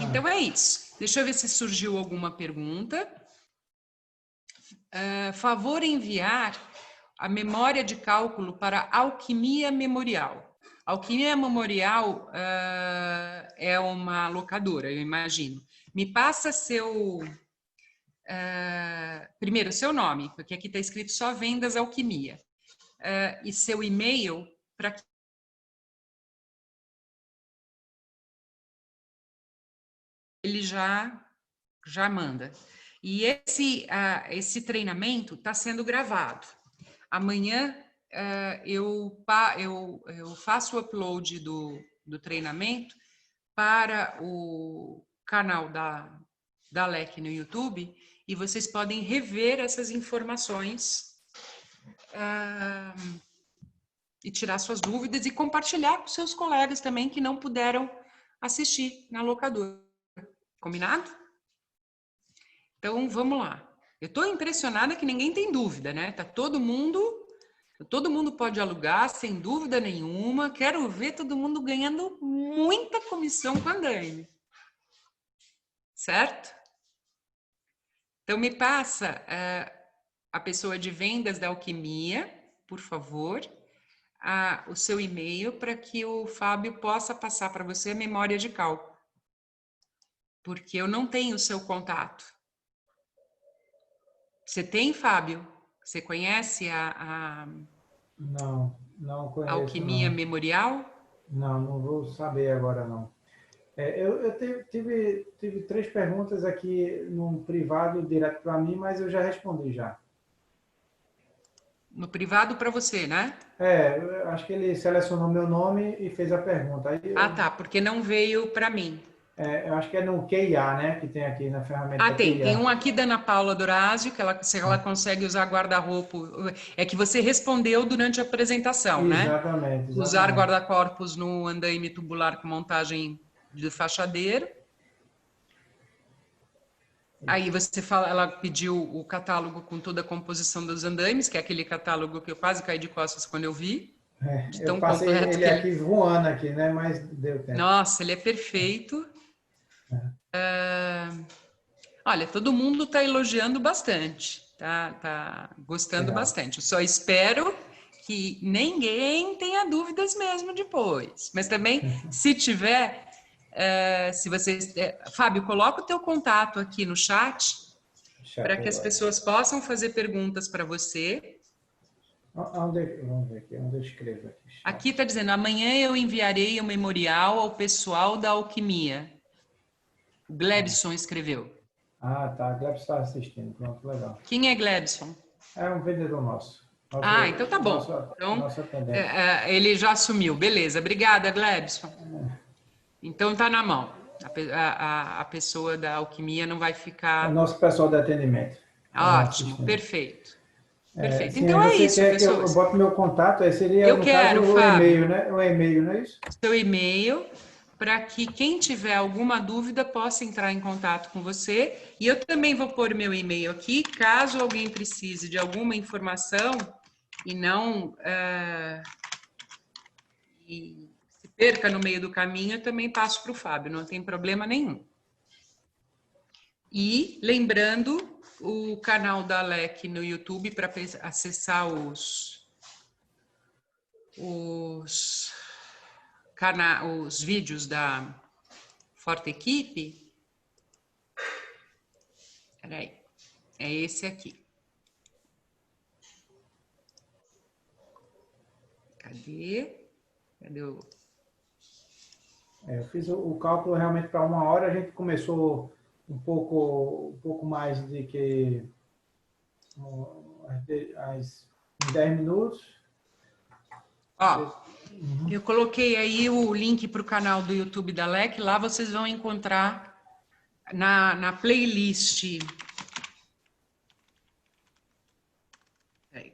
Então, é isso. Deixa eu ver se surgiu alguma pergunta. Favor enviar a memória de cálculo para Alquimia Memorial. Alquimia Memorial é uma locadora, eu imagino. Me passa primeiro, seu nome, porque aqui está escrito só Vendas Alquimia. E seu e-mail para que ele já manda. E esse treinamento está sendo gravado. Amanhã eu faço o upload do treinamento para o canal da Alec no YouTube e vocês podem rever essas informações e tirar suas dúvidas e compartilhar com seus colegas também que não puderam assistir na locadora. Combinado? Então, vamos lá. Eu estou impressionada que ninguém tem dúvida, né? Todo mundo pode alugar, sem dúvida nenhuma. Quero ver todo mundo ganhando muita comissão com andaime. Certo? Então, me passa a pessoa de vendas da Alquimia, por favor, o seu e-mail para que o Fábio possa passar para você a memória de cálculo. Porque eu não tenho o seu contato. Você tem, Fábio? Você conhece Não conheço. Alquimia não. Memorial? Não vou saber agora, não. Eu tive 3 perguntas aqui no privado direto para mim, mas eu já respondi já. No privado para você, né? Eu acho que ele selecionou meu nome e fez a pergunta. Aí tá, porque não veio para mim. Eu acho que é no QIA, né? Que tem aqui na ferramenta Tem. QIA. Tem um aqui da Ana Paula Dorazio, que ela consegue usar guarda-roupa. É que você respondeu durante a apresentação, né? Exatamente. Usar guarda-corpos no andaime tubular com montagem de fachadeiro. Aí você fala, ela pediu o catálogo com toda a composição dos andaimes, que é aquele catálogo que eu quase caí de costas quando eu vi. Eu passei ele aqui voando aqui, né? Mas deu tempo. Nossa, ele é perfeito. Olha, todo mundo está elogiando bastante, tá gostando bastante. Eu só espero que ninguém tenha dúvidas mesmo depois. Mas também, se tiver, se vocês... Fábio, coloca o teu contato aqui no chat para que as pessoas possam fazer perguntas para você. Vamos ver aqui, onde eu escrevo aqui. Aqui está dizendo, amanhã eu enviarei o memorial ao pessoal da Alquimia. O Glebson escreveu. Tá. Glebson está assistindo. Pronto, legal. Quem é Glebson? É um vendedor nosso. Então tá bom. Então, ele já assumiu. Beleza. Obrigada, Glebson. Então tá na mão. A pessoa da Alquimia não vai ficar... É o nosso pessoal de atendimento. Ótimo, perfeito. Perfeito. Sim, Então aí é você isso, quer que eu pessoas. bote meu contato? Aí seria, Eu no quero, caso, o Fábio, e-mail, né? O e-mail, não é isso? seu e-mail, para que quem tiver alguma dúvida possa entrar em contato com você. E eu também vou pôr meu e-mail aqui, caso alguém precise de alguma informação e não e se perca no meio do caminho, eu também passo para o Fábio, não tem problema nenhum. E lembrando o canal da Alec no YouTube para acessar os vídeos da Forte Equipe. Peraí, é esse aqui. Cadê? Cadê o... Eu fiz o cálculo realmente para 1 hora, a gente começou um pouco mais de que às 10 minutos. Ó, eu coloquei aí o link para o canal do YouTube da Alec, lá vocês vão encontrar na playlist.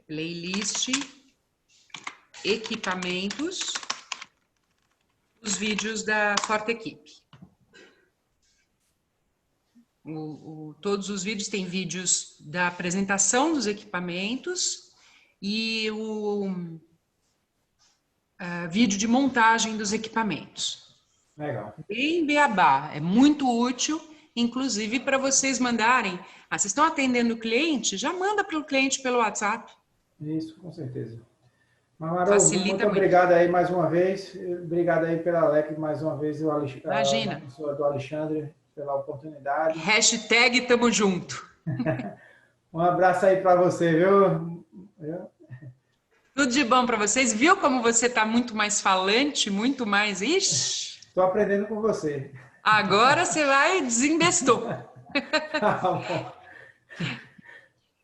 Playlist equipamentos, os vídeos da Forte Equipe. Todos os vídeos têm vídeos da apresentação dos equipamentos e o vídeo de montagem dos equipamentos. Legal. Bem beabá, é muito útil, inclusive para vocês mandarem. Vocês estão atendendo o cliente? Já manda para o cliente pelo WhatsApp. Isso, com certeza. Mamaru, Facilita muito muito. obrigado aí mais uma vez. Obrigado aí pela Alec mais uma vez, Imagina. a pessoa do Alexandre, pela oportunidade. Hashtag tamo junto. Um abraço aí para você, viu? Tudo de bom para vocês. Viu como você está muito mais falante, muito mais... Ixi! Estou aprendendo com você. Agora você vai desembestou. Tá bom.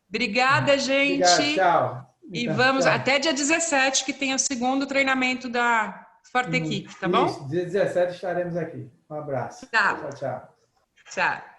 Obrigada, gente. Obrigado, tchau. E Então, vamos tchau. até dia 17, que tem o segundo treinamento da Forte Equipe, tá bom? Isso, dia 17 estaremos aqui. Um abraço. Tá. Tchau, tchau. Tchau.